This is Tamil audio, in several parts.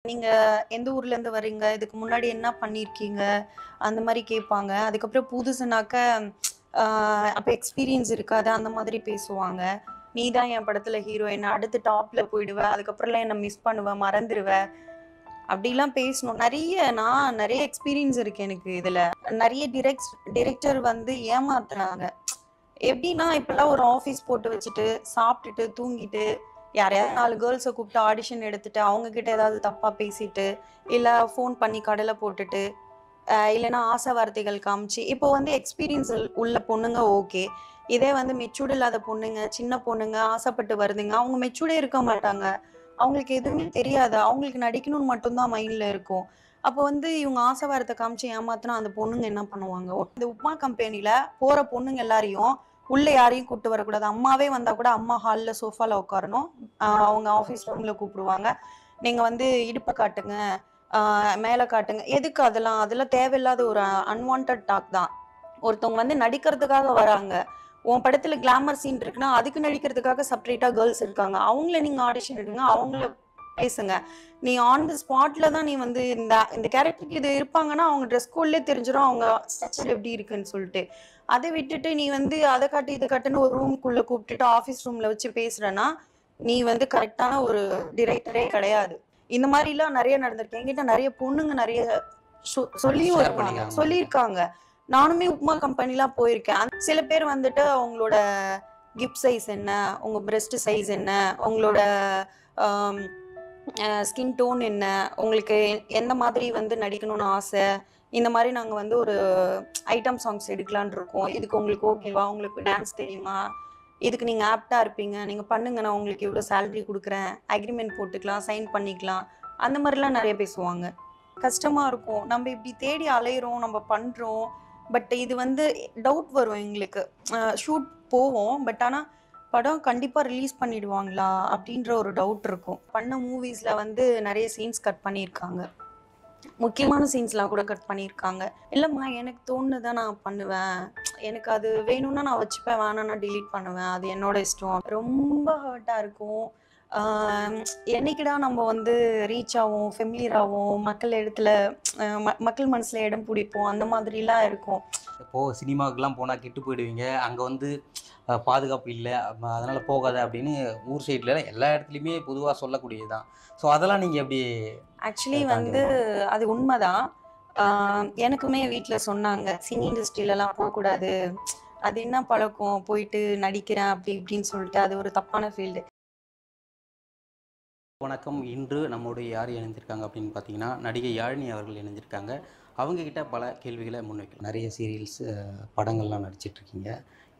நீங்க எந்த ஊர்ல இருந்து வரீங்க? இதுக்கு முன்னாடி என்ன பண்ணியிருக்கீங்க? அந்த மாரி கேட்பாங்க. அதுக்கப்புறம் புதுசுனாக்க, ஆ அப்ப எக்ஸ்பீரியன்ஸ் இருக்காது. அந்த மாதிரி பேசுவாங்க. "நீ தான் என் படத்துல ஹீரோயின். அடுத்து டாப்ல போயிடுவ. அதுக்கப்புறம்லாம் என்ன மிஸ் பண்ணுவ, மறந்துருவ." அப்படிலாம் பேசணும். நான் நெறைய எக்ஸ்பீரியன்ஸ் இருக்கு எனக்கு இதுல. நெறைய டிரெக்டர் வந்து ஏமாத்துறாங்க. எப்படின்னா, இப்பலாம் ஒரு ஆஃபீஸ் போட்டு வச்சுட்டு, சாப்பிட்டுட்டு, தூங்கிட்டு, யாரையாவது 4 கேர்ள்ஸ கூப்பிட்டு ஆடிஷன் எடுத்துட்டு, அவங்க கிட்ட ஏதாவது தப்பா பேசிட்டு, இல்ல ஃபோன் பண்ணி கடல போட்டுட்டு, இல்லன்னா ஆசை வார்த்தைகள் காமிச்சு, இப்போ வந்து எக்ஸ்பீரியன்ஸ் உள்ள பொண்ணுங்க ஓகே. இதே வந்து மெச்சூர்ட் இல்லாத பொண்ணுங்க, சின்ன பொண்ணுங்க ஆசைப்பட்டு வருதுங்க. அவங்க மெச்சூர்டே இருக்க மாட்டாங்க. அவங்களுக்கு எதுவுமே தெரியாது. அவங்களுக்கு நடிக்கணும்னு மட்டும் தான் மைண்ட்ல இருக்கும். அப்போ வந்து இவங்க ஆசை வார்த்தை காமிச்சு ஏமாத்துனா அந்த பொண்ணுங்க என்ன பண்ணுவாங்க? இந்த உப்மா கம்பெனில போற பொண்ணுங்க எல்லாரையும் உள்ள யாரையும் கூட்டு வரக்கூடாது. அம்மாவே வந்தா கூட அம்மா ஹால்ல சோஃபால உட்காரணும். அவங்க ஆஃபீஸ் ரூம்ல கூப்பிடுவாங்க. நீங்க வந்து இடுப்ப காட்டுங்க, மேல காட்டுங்க. எதுக்கு அதெல்லாம்? அதெல்லாம் தேவையில்லாத ஒரு அன்வான்டட் டாக் தான். ஒருத்தவங்க வந்து நடிக்கிறதுக்காக வராங்க. உன் படத்துல கிளாமர் சீன் இருக்குன்னா, அதுக்கு நடிக்கிறதுக்காக செப்பரேட்டா கேர்ள்ஸ் இருக்காங்க. அவங்கள நீங்க ஆடிஷன் எடுங்க. அவங்கள பேசுங்க. நீ ஆன் தி ஸ்பாட்ல தான் நீ வந்து இந்த இந்த கேரக்டருக்கு இது இருப்பாங்கன்னா, அவங்க ட்ரெஸ் கோட்லயே தெரிஞ்சிரும். அவங்க ஸ்ட்ரக்சர் எப்படி இருக்குன்னு சொல்லிட்டு. அத விட்டுட்டு நீ வந்து அத காட்டு, இத காட்டுன்னு ஒரு ரூம்க்குள்ள கூப்பிட்டுட்டு ஆஃபீஸ் ரூம்ல வச்சு பேசுறன்னா, நீ வந்து கரெக்ட்டான ஒரு டிரெக்டரே கிடையாது. இந்த மாரிலாம் நெறைய நடந்திருக்கு. என்கிட்ட நெறைய பொண்ணுங்க நெறைய சொல்லியும் ஷேர் இருக்காங்க. பண்ணிக்கிறாங்க உங்ககிட்ட. சொல்லியிருக்காங்க. நானுமே உப்மா கம்பெனிலாம் போயிருக்கேன். சில பேர் வந்துட்டு அவங்களோட ஹிப் சைஸ் என்ன? உங்க பிரஸ்ட் சைஸ் என்ன? உங்களோட ஆம் ஸ்கின் டோன் என்ன? உங்களுக்கு எந்த மாதிரி வந்து நடிக்கணும்னு ஆசை? இந்த மாரி நாங்க வந்து ஒரு ஐட்டம் சாங்ஸ் எடுக்கலான்னு இருக்கோம். இதுக்கு உங்களுக்கு ஓகேவா? உங்களுக்கு டான்ஸ் தெரியுமா? இதுக்கு நீங்க ஆப்ட்டா இருப்பீங்க. நீங்க பண்ணுங்க. நான் உங்களுக்கு இவ்ளோ சேலரி குடுக்குறேன். அக்ரீமெண்ட் போட்டுக்கலாம். சைன் பண்ணிக்கலாம். அந்த மாரிலாம் நெறைய பேசுவாங்க. கஷ்டமா இருக்கும். நம்ம இப்படி தேடி அலையுறோம். நம்ம பண்றோம். பட் இது வந்து டவுட் வரும் எங்களுக்கு. ஷூட் போவோம். பட் ஆனா படம் கண்டிப்பா ரிலீஸ் பண்ணிடுவாங்களா? அப்படின்ற ஒரு டவுட் இருக்கும். பண்ண மூவிஸ்ல வந்து நெறைய சீன்ஸ் கட் பண்ணியிருக்காங்க. முக்கியமான சீன்ஸ்லாம் கூட கட் பண்ணியிருக்காங்க. இல்லம்மா எனக்கு தோணுனத நான் பண்ணுவேன். எனக்கு அது வேணும்னா நான் வச்சுப்பேன். வேணாம்னா டெலீட் பண்ணுவேன். அது என்னோட இஷ்டம். ரொம்ப ஹர்ட்டா இருக்கும். ஆ என்னைக்குடா நம்ம வந்து ரீச் ஆவோம், ஃபெமிலியர் ஆவோம், மக்கள் இடத்துல மக்கள் மனசுல இடம் பிடிப்போம். அந்த மாதிரிலாம் இருக்கும். இப்போ சினிமாவுக்குலாம் போனா கெட்டு போயிடுவீங்க. அங்க வந்து பாதுகாப்பு இல்ல. அதனால போகாத அப்படின்னு ஊர் சைட்ல எல்லா இடத்துலயுமே பொதுவா சொல்லக்கூடியது தான். ஸோ அதெல்லாம் நீங்க எப்படி ஆக்சுவலி தாண்டி வந்து வந்தீங்க? அது உண்மதான். ஆ எனக்குமே வீட்ல சொன்னாங்க. சினி இண்டஸ்ட்ரிலலாம் போக்கூடாது. அது என்ன பழக்கம்? போயிட்டு நடிக்கிறேன் அப்படி இப்படின்னு சொல்லிட்டு. அது ஒரு தப்பான ஃபீல்டு. வணக்கம். இன்று நம்மோடு யார் இணைஞ்சிருக்காங்க அப்படின்னு பார்த்தீங்கன்னா, நடிகை யாழினி அவர்கள் இணைஞ்சிருக்காங்க. அவங்க கிட்ட பல கேள்விகள முன்வைக்கலாம். நெறைய சீரியல்ஸ், படங்கள்லாம் நடிச்சிட்டுருக்கீங்க.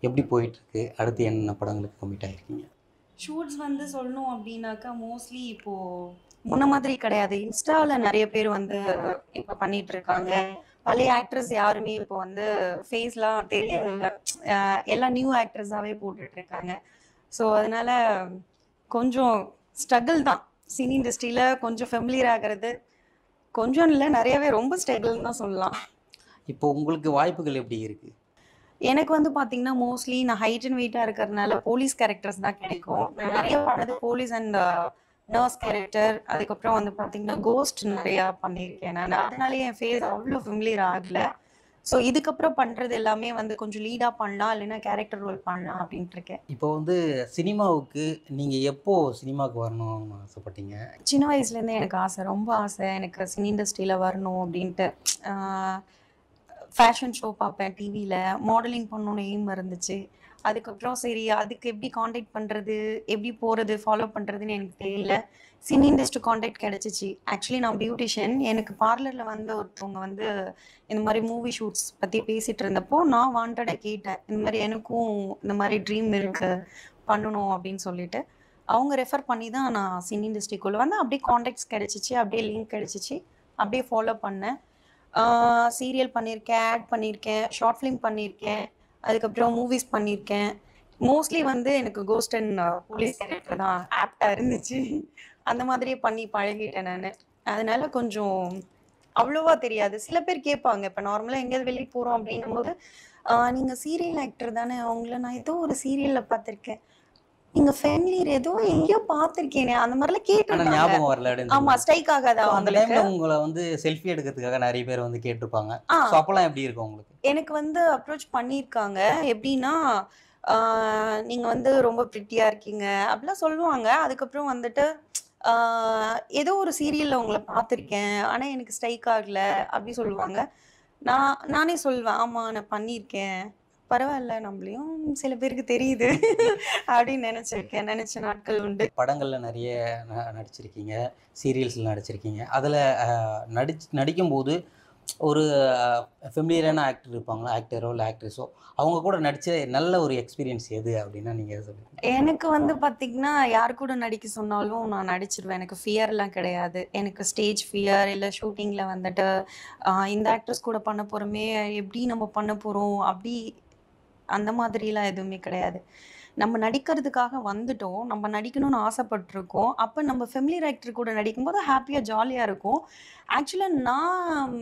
எப்படி போயிட்டுருக்கு? அடுத்து என்னென்ன படங்களுக்கு கமிட் ஆயிருக்கீங்க? ஷூட்ஸ் வந்து சொல்லணும் அப்படின்னாக்கா, மோஸ்ட்லி இப்போ முன்ன மாதிரி கிடையாது. இன்ஸ்டால நெறைய பேர் வந்து இப்ப பண்ணிட்டு இருக்காங்க. பழைய ஆக்டர்ஸ் யாருமே இப்போ வந்து ஃபேஸ்லாம் தெரியறதில்ல. எல்லாம் நியூ ஆக்டர்ஸாவே போட்டுட்டு இருக்காங்க. ஸோ அதனால கொஞ்சம் ஸ்ட்ரகிள் தான். சினி இண்டஸ்ட்ரியில கொஞ்சம் ஃபெமிலியர் ஆகுறது. கொஞ்சம் இல்ல, நெறையவே ரொம்ப ஸ்ட்ரகிள்ன்னு தான் சொல்லலாம். இப்போ உங்களுக்கு வாய்ப்புகள் எப்படி இருக்கு? எனக்கு வந்து பார்த்தீங்கன்னா, மோஸ்ட்லி நான் ஹைட் அண்ட் வெயிட்டா இருக்கிறதுனால போலீஸ் கேரக்டர்ஸ் தான் கிடைக்கும். நான் நெறைய பண்ணது போலீஸ் அண்ட் நர்ஸ் கேரக்டர். அதுக்கப்புறம் வந்து பார்த்தீங்கன்னா, கோஸ்ட் நெறையா பண்ணியிருக்கேன் நானு. அதனாலேயே என் ஃபேஸ் அவ்ளோ ஃபெமிலியர் ஆகல. ஸோ இதுக்கப்புறம் பண்றது எல்லாமே வந்து கொஞ்சம் லீடா பண்ணலாம். இல்லைன்னா கேரக்டர் ரோல் பண்ணலாம் அப்படின்ட்டு இருக்கேன். இப்போ வந்து சினிமாவுக்கு நீங்க எப்போ சினிமாவுக்கு வரணும்னு ஆசைப்பட்டீங்க? சின்ன வயசுலேருந்தே எனக்கு ஆசை. ரொம்ப ஆசை. எனக்கு சினி இண்டஸ்ட்ரியில வரணும் அப்படின்ட்டு. ஆ ஃபேஷன் ஷோ பார்ப்பேன் டிவியில. மாடலிங் பண்ணணும்னு எய்ம் இருந்துச்சு. அதுக்கப்புறம் சரி அதுக்கு எப்படி கான்டாக்ட் பண்றது? எப்படி போறது? ஃபாலோ பண்றதுன்னு எனக்கு தெரியல. சினி இண்டஸ்ட்ரி கான்டாக்ட் கிடைச்சுச்சு. ஆக்சுவலி நான் பியூட்டிஷியன். எனக்கு பார்லர்ல வந்து ஒருத்தவங்க வந்து இந்த மாரி மூவி ஷூட்ஸ் பத்தி பேசிட்டு இருந்தப்போ, நான் வாண்டடா கேட்டேன். இந்த மாரி எனக்கும் இந்த மாரி ட்ரீம் இருக்கு. பண்ணணும் அப்படின்னு சொல்லிட்டு. அவங்க ரெஃபர் பண்ணி தான் நான் சினி இண்டஸ்ட்ரிக்குள்ள வந்தேன். அப்படியே கான்டாக்ட்ஸ் கிடைச்சுச்சு. அப்படியே லிங்க் கிடைச்சுச்சு. அப்படியே ஃபாலோ பண்ணேன். சீரியல் பண்ணியிருக்கேன், ஆட் பண்ணியிருக்கேன், ஷார்ட் ஃபிலிம் பண்ணியிருக்கேன். அதுக்கப்புறம் மூவிஸ் பண்ணியிருக்கேன். மோஸ்ட்லி வந்து எனக்கு கோஸ்ட் அண்ட் போலீஸ் கேரக்டர் தான் ஆப்ட்டா இருந்துச்சு. அந்த மாதிரியே பண்ணி பழகிட்டேன் நானு. அதனால கொஞ்சம் அவ்வளவா தெரியாது. சில பேர் கேட்பாங்க. இப்ப நார்மலா எங்கேயாவது வெளிய போறோம் அப்படின்னும்போது, நீங்க சீரியல் ஆக்டர் தானே? உங்கள நான் ஏதோ ஒரு சீரியல்ல பார்த்துருக்கேன்." நீங்க ஃபேமிலியர் ஏதோ எங்கேயோ பார்த்துருக்கேனே அந்த மாதிரிலாம் ஆனா கேட்டிருக்காங்க. ஞாபகம் வரல அப்படின்னு ஆமா, சொல்லுவாங்க. ஸ்ட்ரைக் ஆகாதா ஸோ அந்த உங்களுக்கு? டைம்ல உங்கள வந்து செல்ஃபி எடுக்கிறதுக்காக நெறைய பேர் வந்து கேட்டிருப்பாங்க. ஆ ஸோ அப்பலாம் எப்படி இருக்கும் உங்களுக்கு? எனக்கு வந்து அப்ரோச் பண்ணியிருக்காங்க. எப்படின்னா, ஆ நீங்க வந்து ரொம்ப பிரிட்டியா இருக்கீங்க அப்படிலாம் சொல்லுவாங்க. அதுக்கப்புறம் வந்துட்டு, ஆ ஏதோ ஒரு சீரியல்ல உங்கள பார்த்துருக்கேன். ஆனா எனக்கு ஸ்ட்ரைக் ஆகல அப்படி சொல்லுவாங்க. நானே சொல்லுவேன், ஆமா நான் பண்ணியிருக்கேன். பரவால்ல நம்மளையும் சில பேருக்கு தெரியுது அப்படின்னு நெனச்ச நாட்கள் உண்டு. படங்கள்ல நெறைய நடிச்சிருக்கீங்க. சீரியல்ஸ்ல நடிச்சிருக்கீங்க. அதுல நடிக்கும்போது ஒரு ஃபெமிலியரான ஆக்டர் இருப்பாங்களா? ஆக்டரோ இல்ல ஆக்ட்ரஸோ அவங்க கூட நடிச்ச நல்ல ஒரு எக்ஸ்பீரியன்ஸ் எது அப்டின்னா நீங்க எத சொல்லுவீங்க? எனக்கு வந்து பார்த்தீங்கன்னா, யார் கூட நடிக்க சொன்னாலும் நான் நடிச்சுருவேன். எனக்கு ஃபியர்லாம் கிடையாது. எனக்கு ஸ்டேஜ் ஃபியர் இல்ல ஷூட்டிங்ல வந்துட்டு, இந்த ஆக்ட்ரஸ் கூட பண்ண போறோமே, எப்படி நம்ம பண்ண போறோம்? அப்படி அந்த மாதிரிலாம் எதுவுமே கிடையாது. நம்ம நடிக்கிறதுக்காக வந்துட்டோம். நம்ம நடிக்கணும்னு ஆசைப்பட்டுருக்கோம். அப்ப நம்ம ஃபெமிலியர் ஆக்டர் கூட நடிக்கும்போது ஹேப்பியா, ஜாலியா இருக்கும். ஆக்சுவலா நான்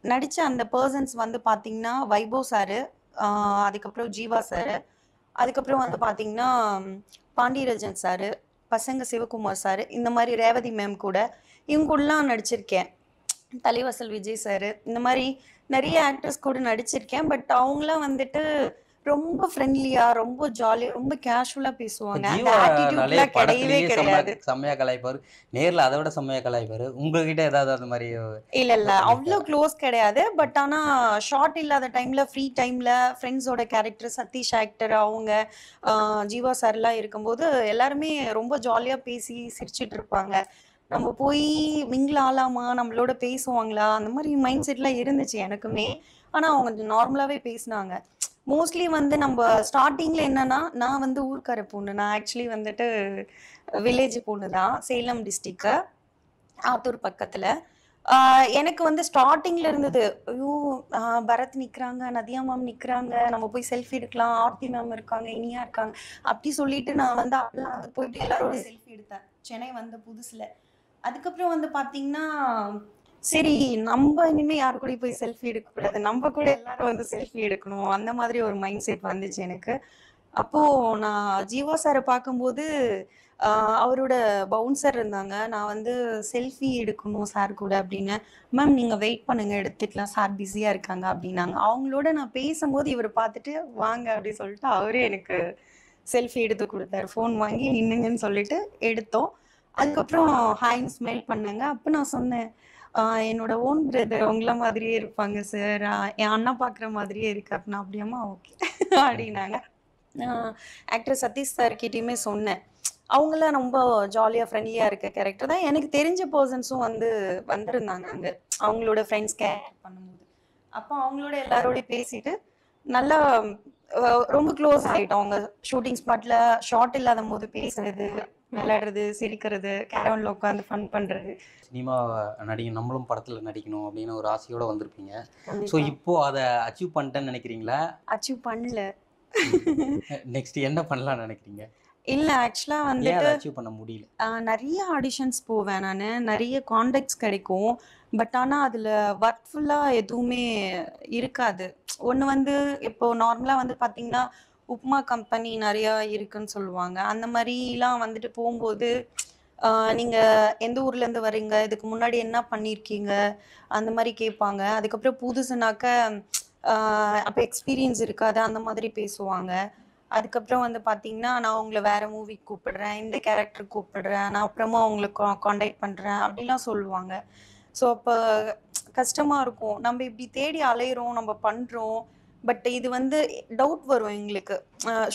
நடிச்ச அந்த பெர்சன்ஸ் வந்து பார்த்தீங்கன்னா, வைபவ் சாரு, அ அதுக்கப்புறம் ஜீவா சாரு, அதுக்கப்புறம் வந்து பார்த்தீங்கன்னா, பாண்டியராஜன் சாரு, பசங்க சிவகுமார் சாரு, இந்த மாரி ரேவதி மேம் கூட, இவங்க கூடலாம் நடிச்சிருக்கேன். தலைவாசல் விஜய் சாரு, இந்த மாரி நெறைய ஆக்டர்ஸ் கூட நடிச்சிருக்கேன். பட் அவங்கலாம் வந்துட்டு ரொம்ப ஃப்ரெண்ட்லியா, ரொம்ப ஜாலியா, ரொம்ப கேஷுவலா இப்ப பேசுவாங்க. அந்த ஜீவானாலே ஆட்டிட்யூட்லாம் கிடையவே படத்திலேயே கிடையாது. செம்மையா கலாய்ப்பாரு. நேர்ல அத விட செம்மையா கலாய்ப்பாரு. உங்ககிட்ட ஏதாவது அந்த மாரி இல்ல. அவ்ளோ பண்ணியிருக்காரா? க்ளோஸ் கிடையாது. பட் ஆனா ஷார்ட் இல்லாத டைம்ல, ஃப்ரீ டைம்ல ஃப்ரெண்ட்ஸோட கேரக்டர் சதீஷ் ஆக்டர் அவங்க, அ ஜீவா சார்லாம் இருக்கும்போது எல்லாருமே ரொம்ப ஜாலியா பேசி சிரிச்சுட்டு இருப்பாங்க. நம்ம போய் மிங்கிள் ஆலாமா? நம்மளோட பேசுவாங்களா? அந்த மாரி மைண்ட் செட்லாம் இருந்துச்சு எனக்குமே. ஆனா அவங்க கொஞ்சம் நார்மலாவே பேசுனாங்க. மோஸ்ட்லி வந்து நம்ப ஸ்டார்ட்டிங்ல என்னன்னா, நான் வந்து ஊர்க்கார பொண்ணு. நான் ஆக்சுவலி வந்துட்டு வில்லேஜ் பொண்ணு தான். சேலம் டிஸ்ட்ரிக்ட். ஆத்தூர் பக்கத்துல. ஆ எனக்கு வந்து ஸ்டார்ட்டிங்ல இருந்தது. ஐயோ! அ பரத் நிக்கிறாங்க, நதியா மேம் நிக்கிறாங்க, நம்ம போய் செல்ஃபி எடுக்கலாம். ஆர்த்தி மேம் இருக்காங்க, இனியா இருக்காங்க. அப்டி சொல்லிட்டு நான் வந்து அப்பலாம் வந்து போயிட்டு எல்லாரோட செல்ஃபி எடுத்தேன். சென்னை வந்த புதுசுல. அதுக்கப்புறம் வந்து பார்த்தீங்கன்னா, சரி நம்ப இனிமே யார் கூடயும் போய் செல்ஃபி எடுக்கக்கூடாது. நம்ப கூட எல்லாரும் வந்து செல்ஃபி எடுக்கணும். அந்த மாதிரி ஒரு மைண்ட் செட் வந்துச்சு எனக்கு. அப்போ நான் ஜீவா சார பார்க்கும்போது, அ அவரோட பவுன்சர் இருந்தாங்க. நான் வந்து செல்ஃபி எடுக்கணும் சார் கூட அப்டின்னேன். மேம் நீங்க வெயிட் பண்ணுங்க எடுத்துக்கலாம். சார் பிஸியா இருக்காங்க அப்டின்னாங்க. அவங்களோட நான் பேசும்போது இவர பார்த்துட்டு, வாங்க அப்டி சொல்லிட்டு அவரே எனக்கு செல்ஃபி எடுத்து குடுத்தாரு. ஃபோன் வாங்கி நின்னுங்கன்னு சொல்லிட்டு எடுத்தோம். அதுக்கப்புறம் ஹாய்ன்னு ஸ்மைல் பண்ணாங்க. அப்ப நான் சொன்னேன், "ஆ என்னோட ஓன் பிரதர் உங்கள மாதிரியே இருப்பாங்க சார். என் அண்ணா பார்க்குற மாதிரியே இருக்கு." அப்டின்னா, "அப்படியாம்மா? ஓகே." அப்டின்னாங்க. நான் ஆக்டர் சதீஷ் சார் கிட்டயுமே சொன்னேன். அவங்கலாம் ரொம்ப ஜாலியா, ஃப்ரெண்ட்லியா இருக்க கேரக்டர் தான். எனக்கு தெரிஞ்ச பெர்சன்ஸும் வந்து வந்திருந்தாங்க அங்க. அவங்களோட ஃப்ரெண்ட்ஸ் கேரக்டர் பண்ணும்போது. அப்போ அவங்களோட எல்லாரோடையும் பேசிட்டு, நல்லா ரொம்ப க்ளோஸ் ஆயிட்டோம். அவங்க ஷூட்டிங் ஸ்பாட்ல ஷாட் இல்லாதம்போது பேசுறது, விளையாடுறது, சிரிக்கிறது, கேரவன்ல உட்காந்து ஃபன் பண்றது. சினிமா நம்மளும் படத்துல நடிக்கணும் அப்படின்னு ஒரு ஆசையோட வந்திருப்பீங்க. ஸோ கண்டிப்பா. இப்போ அத அச்சீவ் பண்ணிட்டேன்னு நெனைக்கிறீங்களா? அச்சீவ் பண்ணல. ம். நெக்ஸ்ட் என்ன பண்ணலாம்னு நெனைக்கிறீங்க? இல்ல ஆக்சுவலா ஏன் வந்துட்டு அத அச்சீவ் பண்ண முடியல? நெறைய ஆடிஷன்ஸ் போவேன் நானு. நெறைய கான்டாக்ட்ஸ் கிடைக்கும். பட் ஆனா, அதுல ஒர்க்ஃபுல்லா எதுவுமே இருக்காது. ஒண்ணு வந்து இப்போ நார்மலா வந்து பார்த்தீங்கன்னா, உப்மா கம்பெனி நெறையா இருக்குன்னு சொல்லுவாங்க. அந்த மாரிலாம் வந்துட்டு போம்போது, அ நீங்க எந்த ஊர்லேருந்து வரீங்க? இதுக்கு முன்னாடி என்ன பண்ணியிருக்கீங்க? அந்த மாரி கேட்பாங்க. அதுக்கப்புறம் புதுசுனாக்க, அ அப்ப எக்ஸ்பீரியன்ஸ் இருக்காது. அந்த மாதிரி பேசுவாங்க. அதுக்கப்புறம் வந்து பார்த்தீங்கன்னா, நான் உங்கள வேற மூவிக்கு கூப்பிடுறேன். இந்த கேரக்டருக்கு கூப்பிடுறேன். நான் அப்புறமா உங்கள கான்டாக்ட் பண்றேன். அப்படிலாம் சொல்லுவாங்க. ஸோ அப்ப கஷ்டமா இருக்கும். நம்ம இப்படி தேடி அலையுறோம், நம்ம பண்றோம். பட் இது வந்து டவுட் வரும் எங்களுக்கு.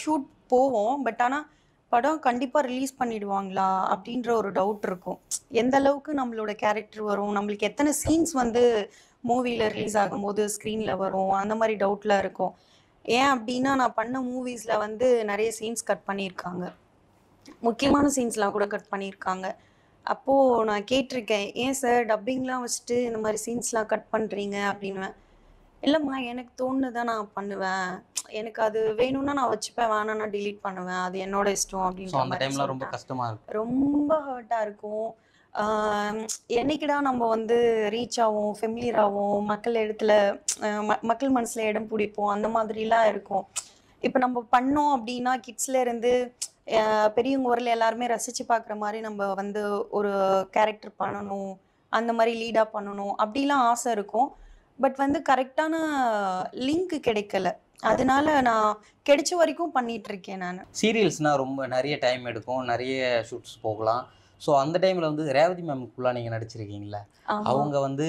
ஷூட் போவோம். பட் ஆனா, படம் கண்டிப்பா ரிலீஸ் பண்ணிடுவாங்களா? அப்படின்ற ஒரு டவுட் இருக்கும். எந்த அளவுக்கு நம்மளோட கேரக்டர் வரும்? நம்மளுக்கு எத்தன சீன்ஸ் வந்து மூவில ரிலீஸ் ஆகும்போது ஸ்க்ரீன்ல வரும்? அந்த மாரி டவுட்லாம் இருக்கும். ஏன் அப்டின்னா, நான் பண்ண மூவிஸ்ல வந்து நெறைய சீன்ஸ் கட் பண்ணியிருக்காங்க. முக்கியமான சீன்ஸ்லாம் கூட கட் பண்ணியிருக்காங்க. அப்போ நான் கேட்டுருக்கேன். "ஏன் சார் டப்பிங்லாம் வச்சுட்டு இந்த மாரி சீன்ஸ்லாம் கட் பண்றீங்க?" அப்டின்னுவேன். "இல்லம்மா எனக்கு தோணுனத நான் பண்ணுவேன். எனக்கு அது வேணும்னா நான் வச்சுப்பேன். வேணான்னா டெலீட் பண்ணுவேன். அது என்னோட இஷ்டம்." ஸோ அப்டின்ற அந்த மாரி டைம்லாம் ரொம்ப சொல்ட்டாங்க. கஷ்டமா இருக்கும். ரொம்ப ஹர்ட்டா இருக்கும். ஆ என்னைக்குடா நம்ம வந்து ரீச் ஆவோம், ஃபெமிலியர் ஆவோம், மக்கள் இடத்துல மக்கள் மனசுல இடம் பிடிப்போம், அந்த மாதிரிலாம் இருக்கும். இப்ப நம்ம பண்ணோம் அப்டின்னா, கிட்ஸ்ல இருந்து பெரியவங்க ஊரில் எல்லாருமே ரசித்து பார்க்குற மாதிரி நம்ம வந்து ஒரு கேரக்டர் பண்ணணும், அந்த மாதிரி லீடாக பண்ணணும் அப்படிலாம் ஆசை இருக்கும். பட் வந்து கரெக்டான லிங்க் கிடைக்கல. அதனால நான் கிடைச்ச வரைக்கும் பண்ணிட்டு இருக்கேன் நான். சீரியல்ஸ்னால் ரொம்ப நிறைய டைம் எடுக்கும், நிறைய ஷூட்ஸ் போகலாம். ஸோ அந்த டைமில் வந்து ரேவதி மேம்க்குள்ளே நீங்கள் நடிச்சிருக்கீங்களா? அவங்க வந்து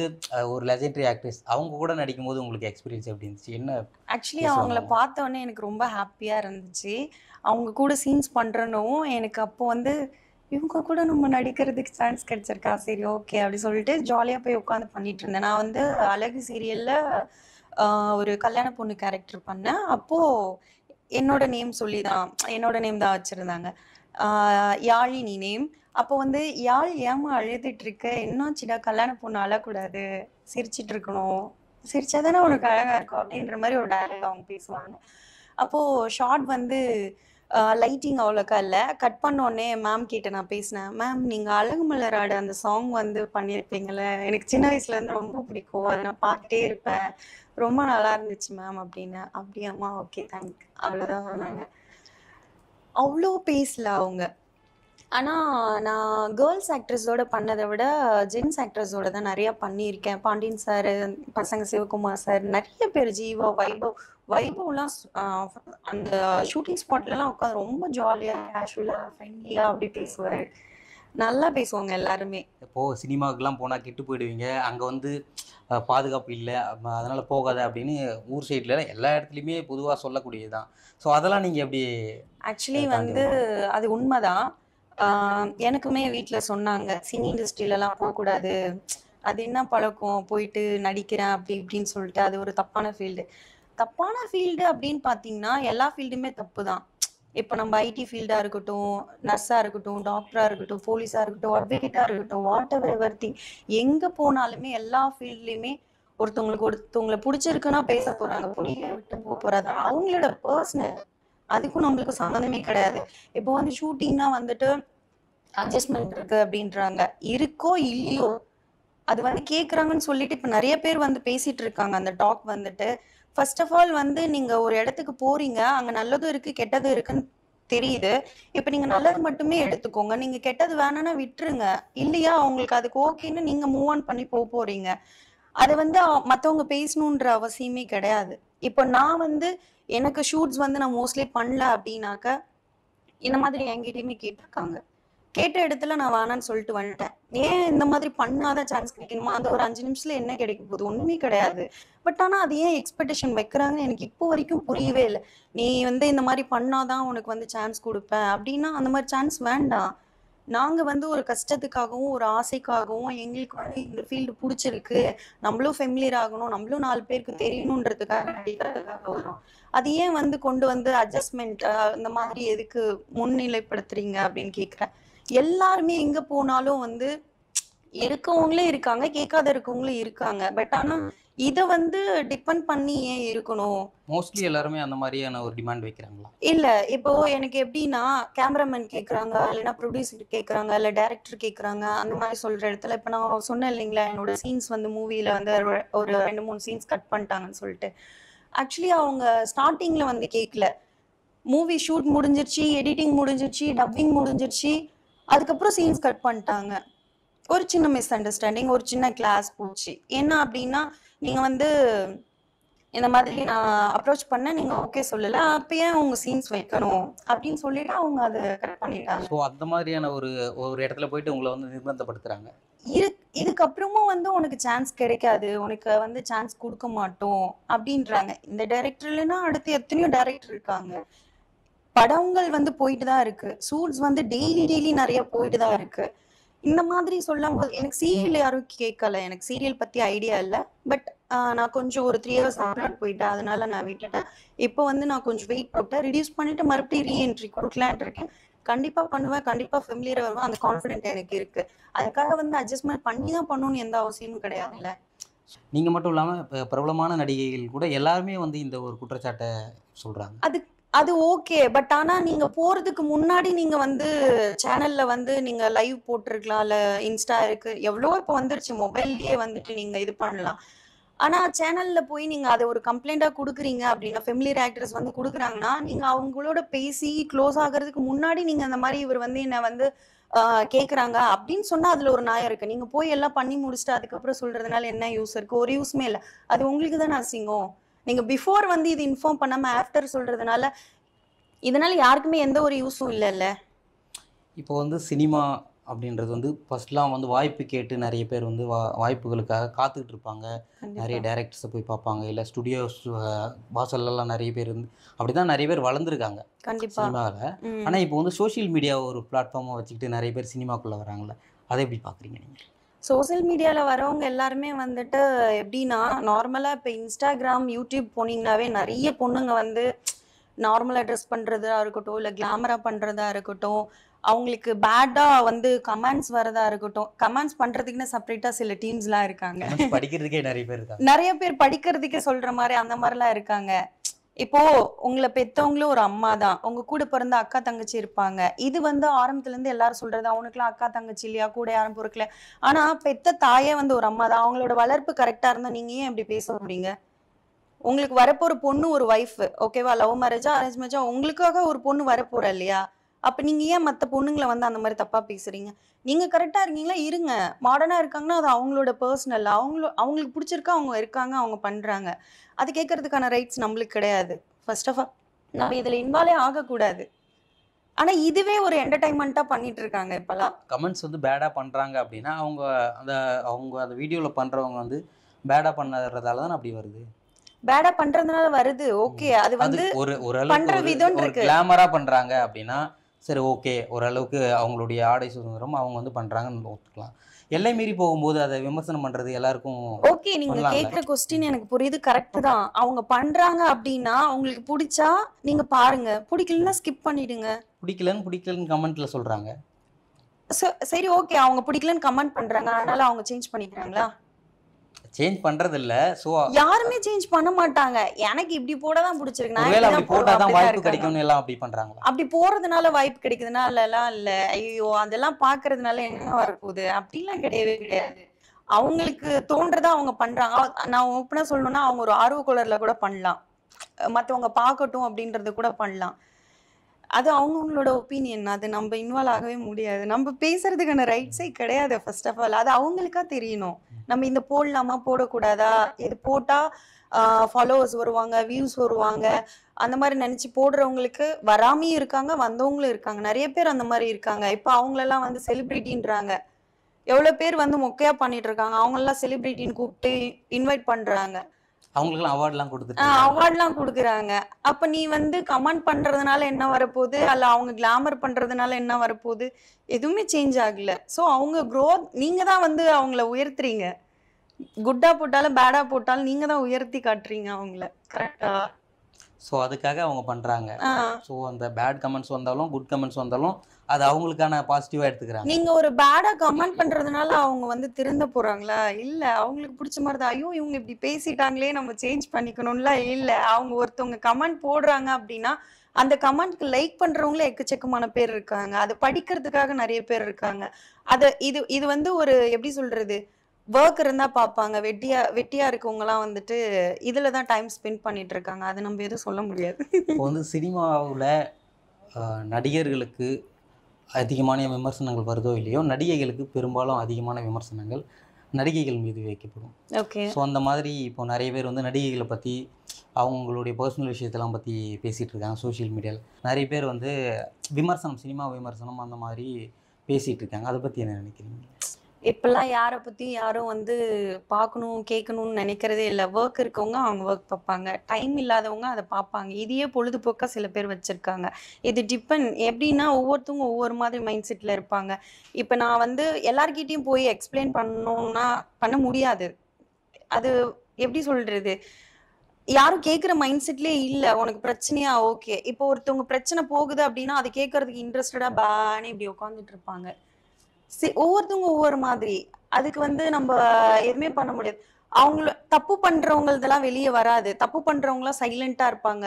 ஒரு லெஜெண்டரி ஆக்ட்ரஸ். அவங்க கூட நடிக்கும்போது உங்களுக்கு எக்ஸ்பீரியன்ஸ் எப்படி இருந்துச்சு? என்ன ஆக்சுவலி அவங்கள பார்த்தோன்னே எனக்கு ரொம்ப ஹாப்பியாக இருந்துச்சு. அவங்க கூட சீன்ஸ் பண்ணுறனும் எனக்கு அப்போ வந்து இவங்க கூட நம்ம நடிக்கிறதுக்கு சான்ஸ் கிடைச்சிருக்கா, சரி ஓகே அப்படி சொல்லிட்டு ஜாலியாக போய் உட்காந்து பண்ணிட்டு இருந்தேன். நான் வந்து அழகு சீரியலில் ஒரு கல்யாண பொண்ணு கேரக்டர் பண்ணேன். அப்போது என்னோட நேம் தான் வச்சுருந்தாங்க. யாழினி நேம். அப்போ வந்து யாழ் ஏமா அழுதுட்டு இருக்க, என்னாச்சுடா, கல்யாண பொண்ணு அழக்கூடாது, சிரிச்சிட்டு இருக்கணும், சிரிச்சா தானே உனக்கு அழகா இருக்கும் அப்படின்ற மாதிரி ஒரு டயலாக் அவங்க பேசுவாங்க. அப்போது ஷார்ட் வந்து லைட்டிங் அவ்வளோக்கா இல்லை. கட் பண்ணோடனே மேம் கிட்ட நான் பேசினேன். மேம் நீங்கள் அழகு மலராட அந்த சாங் வந்து பண்ணியிருப்பீங்களே, எனக்கு சின்ன வயசுலேருந்து ரொம்ப பிடிக்கும், அதை நான் பார்த்துட்டே இருப்பேன், ரொம்ப நல்லா இருந்துச்சு மேம் அப்படின்னு. அப்படியாம்மா, ஓகே தேங்க், அவ்வளோதான் சொன்னாங்க. அவ்வளோ பேசல அவங்க. ஆனால் நான் கேர்ள்ஸ் ஆக்ட்ரஸோட பண்ணதை விட ஜென்ஸ் ஆக்ட்ரஸோட தான் நிறையா பண்ணியிருக்கேன். பாண்டியன் சார், பசங்க சிவகுமார் சார், நிறைய பேர், ஜீவா, வைபவ்லாம் அந்த ஷூட்டிங் ஸ்பாட்லலாம் உட்காந்து ரொம்ப ஜாலியாக கேஷுவலாக ஃப்ரெண்ட்லியாக அப்படி பேசுவார். நல்லா பேசுவாங்க எல்லாருமே. இப்போது சினிமாவுக்குலாம் போனால் கெட்டு போயிடுவீங்க, அங்கே வந்து பாதுகாப்பு இல்லை, அதனால் போகாத அப்படின்னு ஊர் சைடில் எல்லா இடத்துலையுமே பொதுவாக சொல்லக்கூடியது தான். ஸோ அதெல்லாம் நீங்கள் எப்படி? ஆக்சுவலி வந்து அது உண்மைதான். எனக்குமே வீட்டில் சொன்னாங்க, சினி இண்டஸ்ட்ரியிலலாம் போகக்கூடாது, அது என்ன பழக்கம், போயிட்டு நடிக்கிறேன் அப்படி இப்படின்னு சொல்லிட்டு, அது ஒரு தப்பான ஃபீல்டு அப்படின்னு பார்த்தீங்கன்னா எல்லா ஃபீல்டுமே தப்பு தான். இப்போ நம்ம ஐடி ஃபீல்டாக இருக்கட்டும், நர்ஸாக இருக்கட்டும், டாக்டராக இருக்கட்டும், போலீஸாக இருக்கட்டும், அட்வொகேட்டாக இருக்கட்டும், வாட் எவர் திங், எங்கே போனாலுமே எல்லா ஃபீல்ட்லேயுமே ஒருத்தவங்களை பிடிச்சிருக்குன்னா பேச போகிறாங்க, பிடிக்க விட்டு போக போகிறாங்க, அவங்களோட பர்சனல், அதுக்கும் நம்மளுக்கு சம்மந்தமே கிடையாது. இப்போ வந்து ஷூட்டிங்னா வந்துட்டு அட்ஜஸ்ட்மெண்ட் இருக்கு அப்படின்றாங்க, இருக்கோ இல்லையோ அது வந்து கேட்குறாங்கன்னு சொல்லிட்டு இப்போ நிறைய பேர் வந்து பேசிட்டு இருக்காங்க. அந்த டாக் வந்துட்டு ஃபர்ஸ்ட் ஆஃப் ஆல் வந்து நீங்க ஒரு இடத்துக்கு போறீங்க, அங்க நல்லதும் இருக்கு கெட்டதும் இருக்குன்னு தெரியுது. இப்போ நீங்க நல்லது மட்டுமே எடுத்துக்கோங்க, நீங்க கெட்டது வேணும்னா விட்டுருங்க. இல்லையா உங்களுக்கு அதுக்கு ஓகேன்னு நீங்க மூவ் ஆன் பண்ணி போறீங்க. அது வந்து மற்றவங்க பேசணுன்ற அவசியமே கிடையாது. இப்போ நான் வந்து எனக்கு ஷூட்ஸ் வந்து நான் மோஸ்ட்லி பண்ணல அப்படின்னாக்க இந்த மாதிரி என்கிட்டயுமே கேட்டிருக்காங்க. கேட்ட இடத்துல நான் வேணான்னு சொல்லிட்டு வந்துட்டேன். ஏன் இந்த மாதிரி பண்ணாதான் சான்ஸ் கிடைக்கணுமா? அந்த ஒரு 5 நிமிஷத்துல என்ன கிடைக்க போகுது? ஒண்ணுமே கிடையாது. பட் ஆனா அது ஏன் எக்ஸ்பெக்டேஷன் வைக்கிறாங்கன்னு எனக்கு இப்போ வரைக்கும் புரியவே இல்லை. நீ வந்து இந்த மாதிரி பண்ணாதான் உனக்கு வந்து சான்ஸ் கொடுப்பேன் அப்படின்னா அந்த மாதிரி சான்ஸ் வேண்டாம். நாங்க வந்து ஒரு கஷ்டத்துக்காகவும் ஒரு ஆசைக்காகவும் எங்களுக்கு வந்து இந்த ஃபீல்டு பிடிச்சிருக்கு, நம்மளும் ஃபெமிலியர் ஆகணும், நம்மளும் 4 பேருக்கு தெரியணுன்றதுக்காக நடிக்கிறதுக்காக வரும். அது ஏன் வந்து கொண்டு வந்து அட்ஜஸ்ட்மெண்ட் இந்த மாதிரி எதுக்கு முன்னிலைப்படுத்துறீங்க அப்படின்னு கேட்குறேன். எல்லாருமே எங்க போனாலும் வந்து இருக்கவங்களே இருக்காங்க, கேட்காத இருக்கவங்களும் இருக்காங்க. பட் ஆனா இத வந்து டிபெண்ட் பண்ணி ஏன் இருக்கணும்? மோஸ்ட்லி எல்லாருமே அந்த மாதிரியான ஒரு டிமாண்ட் வைக்கிறாங்களா? இல்ல, இப்போ எனக்கு எப்படின்னா கேமராமேன் கேட்குறாங்க, இல்லைன்னா ப்ரொடியூசர் கேட்குறாங்க, இல்லை டைரக்டர் கேட்குறாங்க, அந்த மாதிரி சொல்ற இடத்துல இப்போ நான் சொன்னேன் இல்லைங்களா, என்னோட சீன்ஸ் வந்து மூவியில் வந்து ஒரு 2-3 சீன்ஸ் கட் பண்ணிட்டாங்கன்னு சொல்லிட்டு. ஆக்சுவலி அவங்க ஸ்டார்டிங்ல வந்து கேட்கல. மூவி ஷூட் முடிஞ்சிருச்சு, எடிட்டிங் முடிஞ்சிருச்சு, டப்பிங் முடிஞ்சிருச்சு, அதுக்கப்புறம் சீன்ஸ் கட் பண்ணிட்டாங்க. ஒரு சின்ன மிஸ் அண்டர்ஸ்டாண்டிங், ஒரு சின்ன கிளாஸ் போச்சு. என்ன அப்படின்னா, நீங்க வந்து இந்த மாதிரி நான் அப்ரோச் பண்ண, நீங்க ஓகே சொல்லல, அப்ப ஏன் உங்க சீன்ஸ் வைக்கணும் அப்படின்னு சொல்லிட்டு அவங்க அதை கட் பண்ணிட்டாங்க. ஸோ அந்த மாதிரியான ஒரு இடத்துல போயிட்டு உங்களை வந்து நிர்பந்தப்படுத்துறாங்க. இதுக்கப்புறமும் வந்து உனக்கு சான்ஸ் கிடைக்காது, உனக்கு வந்து சான்ஸ் கொடுக்க மாட்டோம் அப்படின்றாங்க. இந்த டைரக்டர்லன்னா அடுத்து எத்தனையோ டைரக்டர் இருக்காங்க. படங்கள் வந்து போயிட்டு தான் இருக்கு, ஷூட்ஸ் வந்து டெய்லி நிறைய போயிட்டு தான் இருக்கு. இந்த மாதிரி சொல்லும் போது எனக்கு சீரியல் யாரும் கேட்கல, எனக்கு சீரியல் பத்தி ஐடியா இல்லை. பட் நான் கொஞ்சம் ஒரு 3 இயர்ஸ் அப்ராட் போயிட்டேன், அதனால நான் விட்டுட்டேன். இப்போ வந்து நான் கொஞ்சம் வெயிட் போட்டேன், ரெடியூஸ் பண்ணிட்டு மறுபடியும் ரீஎன்ட்ரி கொடுக்கலான் இருக்கேன். கண்டிப்பா பண்ணுவேன், கண்டிப்பா ஃபெமிலியர் வருவேன், அந்த கான்ஃபிடென்ட் எனக்கு இருக்கு. அதுக்காக வந்து அட்ஜஸ்ட்மெண்ட் பண்ணி தான் பண்ணணும்னு எந்த அவசியமும் கிடையாதுல்ல. நீங்க மட்டும் இல்லாம இப்போ பிரபலமான நடிகைகள் கூட எல்லாருமே வந்து இந்த ஒரு குற்றச்சாட்டை சொல்றாங்க. அது ஓகே. பட் ஆனா நீங்க போறதுக்கு முன்னாடி நீங்க வந்து சேனல்ல வந்து நீங்க லைவ் போட்டிருக்கலாம், இல்ல இன்ஸ்டா இருக்கு, எவ்வளவோ இப்போ வந்துருச்சு, மொபைல்லயே வந்துட்டு நீங்க இது பண்ணலாம். ஆனா சேனல்ல போய் நீங்க அதை ஒரு கம்ப்ளைண்டா குடுக்குறீங்க அப்படின்னா, ஃபெமிலியர் ஆக்டர்ஸ் வந்து குடுக்குறாங்கன்னா, நீங்க அவங்களோட பேசி க்ளோஸ் ஆகுறதுக்கு முன்னாடி நீங்க அந்த மாரி இவர் வந்து என்ன வந்து கேக்குறாங்க அப்படின்னு சொன்னா அதுல ஒரு நியாயம் இருக்கு. நீங்க போய் எல்லாம் பண்ணி முடிச்சுட்டு அதுக்கப்புறம் சொல்றதுனால என்ன யூஸ் இருக்கு? ஒரு யூஸ்மே இல்ல. அது உங்களுக்கு தானே அசிங்கம். நீங்க பிஃபோர் வந்து இது இன்ஃபார்ம் பண்ணாம ஆஃப்டர் சொல்றதுனால, இதனால யாருக்குமே எந்த ஒரு யூஸும் இல்லல்ல. இப்போ வந்து சினிமா அப்படின்றது வந்து ஃபர்ஸ்ட்லாம் வந்து வாய்ப்பு கேட்டு நிறைய பேர் வந்து வாய்ப்புகளுக்காக காத்துக்கிட்டு இருப்பாங்க. நிறைய கண்டிப்பா. டைரக்டர்ஸை போய் பார்ப்பாங்க. இல்லை ஸ்டுடியோஸ் வாசல்லலாம் நிறைய பேர் இருந்து அப்படி தான் நிறைய பேர் வளர்ந்துருக்காங்க கண்டிப்பா. சினிமாவில். ம். ஆனால் இப்போ வந்து சோஷியல் மீடியா ஒரு பிளாட்ஃபார்மாக வச்சுக்கிட்டு நிறைய பேர் சினிமாக்குள்ளே வராங்கல்ல, அதை எப்படி பார்க்குறீங்க நீங்கள்? சோசியல் மீடியால வரவங்க எல்லாருமே வந்துட்டு எப்படின்னா, நார்மலா இப்ப Instagram, YouTube போனீங்கன்னாவே நெறைய பொண்ணுங்க வந்து நார்மலா ட்ரெஸ் பண்றதா இருக்கட்டும், இல்ல கிளாமரா பண்றதா இருக்கட்டும், அவங்களுக்கு பேடா வந்து கமெண்ட்ஸ் வரதா இருக்கட்டும். கமெண்ட்ஸ் பண்றதுக்குன்னு செப்பரேட்டா சில டீம்ஸ்லாம் இருக்காங்க. கமெண்ட்ஸ் படிக்கிறதுக்கே நிறைய பேர் இருக்காங்க. நெறைய பேர் படிக்கிறதுக்கு சொல்ற மாரி அந்த மாரிலாம் இருக்காங்க. இப்போ உங்கள பெத்தவங்களும் ஒரு அம்மா தான். உங்க கூட பிறந்த அக்கா, தங்கச்சி இருப்பாங்க. இது வந்து ஆரம்பத்துல இருந்து எல்லாரும் சொல்றது. அவனுக்குலாம் அக்கா, தங்கச்சி இல்லையா? கூட யாரும் பொறக்கல. ஆனா பெத்த தாயே வந்து ஒரு அம்மா தான். அவங்களோட வளர்ப்பு கரெக்ட்டா இருந்தா நீங்க ஏன் இப்படி பேச போறீங்க? உங்களுக்கு வரப்போற பொண்ணு ஒரு வைஃப். ஓகேவா? லவ் மேரேஜா, அரேஞ்ச் மேரேஜா உங்களுக்காக ஒரு பொண்ணு வரப்போறா இல்லையா? அப்ப நீங்க ஏன் மத்த பொண்ணுங்கள வந்து அந்த மாரி தப்பா பேசுறீங்க? நீங்க கரெக்ட்டா இருக்கீங்களா? இருங்க. மாடர்னா இருக்காங்கன்னா, அது அவங்களோட பெர்சனல். அவங்களுக்கு புடிச்சிருக்கா, அவங்க இருக்காங்க, அவங்க பண்றாங்க. அது கேட்கறதுக்கான ரைட்ஸ் நம்மளுக்கு கிடையாது. ஃபர்ஸ்ட் ஆஃப் ஆல் நம்ம இதுல இன்வால்வே ஆகக்கூடாது. ஆனா இதுவே ஒரு என்டர்டெயின்மென்ட்டா பண்ணிட்டு இருக்காங்க இப்பலாம். கமெண்ட்ஸ் வந்து பேடாக பண்ணுறாங்க அப்படின்னா அந்த அவங்க அந்த வீடியோவில் பண்ணுறவங்க வந்து பேடாக பண்ணுறதால தான் அப்படி வருது. பேடா பண்றதுனால வருது. ஓகே. அது அது வந்து ஓரளவுக்கு பண்ற விதம் ஒரு இருக்கு. கிளாமரா பண்றாங்க அப்படின்னா, சரி ஓகே. ஓரளவுக்கு அவங்களுடைய ஆடை சுதந்திரம் அவங்க வந்து பண்றாங்கன்னு ஒத்துக்கலாம். எல்லை மீறி போகும்போது அத விமர்சனம் பண்றது எல்லாருக்கும் ஓகே. நீங்க பண்ணலாம்ல. கேக்குற கொஸ்டின் எனக்கு புரியுது. கரெக்ட் தான். அவங்க பண்றாங்க அப்டின்னா, உங்களுக்கு புடிச்சா நீங்க பாருங்க. புடிக்கலன்னா ஸ்கிப் பண்ணிடுங்க. பிடிக்கலன்னு கமெண்ட்ல சொல்றாங்க. சரி ஓகே. அவங்க புடிக்கலன்னு கமெண்ட் பண்றாங்க. அதனால அவங்க சேஞ்ச் பண்ணிக்கிறாங்களா? சேஞ்ச் பண்றதில்ல. ஸோ யாருமே சேஞ்ச் பண்ண மாட்டாங்க. எனக்கு இப்டி போட தான் புடிச்சிருக்கு. நான் ஒருவேளை இப்டி அப்படி தான் போட்டா போடுவேன். தான் அப்டிதான் வாய்ப்பு இருக்காங்க. கிடைக்கும்னு எல்லாம் அப்படி பண்றாங்களா? அப்டி போறதுனால வாய்ப்பு கிடைக்குதுன்னா இல்லலாம் இல்ல. ஐயோ! அதெல்லாம் பாக்குறதுனால என்ன வரப்போகுது? அப்டிலாம் கிடையவே கிடையாது. அவங்களுக்கு தோன்றத அவங்க பண்றாங்க. நான் ஓப்பனா சொல்லணும்னா, அவங்க ஒரு ஆர்வ கோளாறுல கூட பண்ணலாம். மத்தவங்க பார்க்கட்டும் அப்டின்றது கூட பண்ணலாம். அது அவங்கவங்களோட ஒப்பீனியன். அது நம்ப இன்வால்வ் ஆகவே முடியாது. நம்ப பேசுறதுக்கான ரைட்ஸே கிடையாது ஃபர்ஸ்ட் ஆஃப் ஆல். அது அவங்களுக்கா தெரியணும். நம்ம இந்த போடலாமா? போடக்கூடாதா? இது போட்டா ஃபாலோவர்ஸ் வருவாங்க, வியூஸ் வருவாங்க. அந்த மாரி நெனச்சு போடுறவங்களுக்கு வராமயும் இருக்காங்க, வந்தவங்களும் இருக்காங்க. நெறைய பேர் அந்த மாரி இருக்காங்க. இப்ப அவங்களலாம் வந்து செலிபிரிட்டின்றாங்க. எவ்வளோ பேர் வந்து மொக்கையா பண்ணிட்டு இருக்காங்க. அவங்களலாம் செலிபிரிட்டின்னு கூப்ட்டு இன்வைட் பண்றாங்க. அவங்களுக்கெல்லாம் அவார்ட்லாம் குடுத்துட்டு இருக்காங்க. அவார்ட்லாம் குடுக்குறாங்க. அப்ப நீ வந்து கமெண்ட் பண்றதுனால என்ன வரப்போது? அல்ல அவங்க கிளாமர் பண்றதுனால என்ன வரப்போது? எதுவுமே சேஞ்ச் ஆகல. ஸோ அவங்க நீங்க தான் வந்து அவங்கள உயர்த்துறீங்க. குட்டா போட்டாலும், பேடா போட்டாலும் நீங்க தான் உயர்த்தி காட்டுறீங்க அவங்கள. கரெக்ட்டா? ஸோ அதுக்காக அவங்க பண்றாங்க. ஆ. ஸோ அந்த பேட் கமெண்ட்ஸ் வந்தாலும், குட் கமெண்ட்ஸ் வந்தாலும் அது அவங்களுக்கான பாசிட்டிவா எடுத்துக்கிறாங்க. நீங்க ஒரு பேடா கமெண்ட் பண்றதுனால அவங்க வந்து திருந்த போறாங்களா? இல்ல. அவங்களுக்கு புடிச்ச மாரி தான். ஐயோ! இவங்க இப்படி பேசிட்டாங்களே நம்ம சேஞ்ச் பண்ணிக்கணும்லாம் இல்ல. அவங்க ஒருத்தவங்க கமெண்ட் போடுறாங்க அப்படின்னா, அந்த கமெண்ட்க்கு லைக் பண்றவங்களே எக்கச்சக்கமான பேர் இருக்காங்க. அத படிக்கிறதுக்காக நெறைய பேர் இருக்காங்க. இது இது வந்து ஒரு எப்படி சொல்றது? வொர்க் இருந்தா பார்ப்பாங்க. வெட்டியா வெட்டியா இருக்கவங்கலாம் வந்துட்டு இதுல தான் டைம் ஸ்பெண்ட் பண்ணிட்டு இருக்காங்க. அத நம்ம எதுவும் சொல்ல முடியாது. இப்போ வந்து சினிமாவுல நடிகர்களுக்கு அதிகமான விமர்சனங்கள் வருதோ இல்லையோ, நடிகைகளுக்கு பெரும்பாலும் அதிகமான விமர்சனங்கள் நடிகைகள் மீது வைக்கப்படும். ஓகே. ஸோ அந்த மாதிரி இப்போ நிறைய பேர் வந்து நடிகைகளை பற்றி அவங்களுடைய பர்சனல் விஷயத்தெல்லாம் பற்றி பேசிகிட்டு இருக்காங்க சோஷியல் மீடியாவில். நிறைய பேர் வந்து விமர்சனம், சினிமா விமர்சனம் அந்த மாதிரி பேசிகிட்டு இருக்காங்க. அதை பற்றி என்ன நினைக்கிறீங்க? இப்பல்லாம் யார பத்தியும் யாரும் வந்து பார்க்கணும், கேட்கணும்னு நெனைக்கிறதே இல்ல. வொர்க் இருக்கவங்க அவங்க வொர்க் பார்ப்பாங்க. டைம் இல்லாதவங்க அத பார்ப்பாங்க. இதையே பொழுதுபோக்கா சில பேர் வச்சிருக்காங்க. இது எப்படின்னா ஒவ்வொருத்தவங்க ஒவ்வொரு மாதிரி மைண்ட் செட்ல இருப்பாங்க. இப்ப நான் வந்து எல்லார்கிட்டயும் போய் எக்ஸ்பிளைன் பண்ணணும்னா பண்ண முடியாது. அது எப்படி சொல்றது? யாரும் கேட்கிற மைண்ட் செட்லயே இல்ல. உனக்கு பிரச்சனையா? ஓகே. இப்போ ஒருத்தவங்க பிரச்சனை போகுது அப்படின்னா, அத கேட்கறதுக்கு இன்ட்ரஸ்டடா பான்னு இப்படி உட்கார்ந்துட்டு இருப்பாங்க. ஒவ்வொருத்தவங்க ஒவ்வொரு மாதிரி. அதுக்கு வந்து நம்ப எதுவுமே பண்ண முடியாது. தப்பு பண்றவங்கள்தெல்லாம் வெளிய வராது. தப்பு பண்றவங்கலாம் சைலன்ட்டா இருப்பாங்க.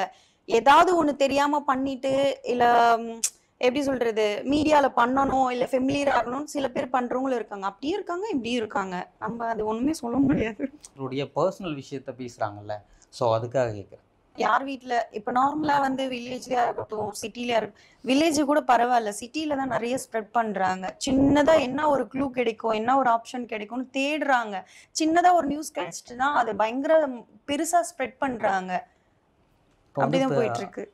ஏதாவது ஒண்ணு தெரியாம பண்ணிட்டு, இல்ல ம் எப்படி சொல்றது, மீடியால பண்ணணும் இல்ல ஃபெமிலியர் ஆகணும்னு சில பேர் பண்றவங்களும் இருக்காங்க. அப்படியும் இருக்காங்க, இப்படியும் இருக்காங்க. நம்ம அது ஒண்ணுமே சொல்ல முடியாது. உங்களுடைய பர்சனல் விஷயத்த பேசுறாங்கல்ல, ஸோ அதுக்காக கேட்குறேன். யார் வீட்ல இப்ப நார்மலா வந்து வில்லேஜ்லயா இருக்கட்டும், சிட்டிலயா இருக்கட்டும், வில்லேஜ் கூட பரவாயில்ல. சிட்டில தான் நிறைய ஸ்ப்ரெட் பண்றாங்க. சின்னதா என்ன ஒரு க்ளூ கிடைக்கும், என்ன ஒரு ஆப்ஷன் கிடைக்கும்னு தேடுறாங்க. சின்னதா ஒரு நியூஸ் கிடைச்சிட்டுனா அது பயங்கர பெருசா ஸ்ப்ரெட் பண்றாங்க. இப்போ வந்து அப்படிதான் இப்போ போயிட்டு இருக்கு.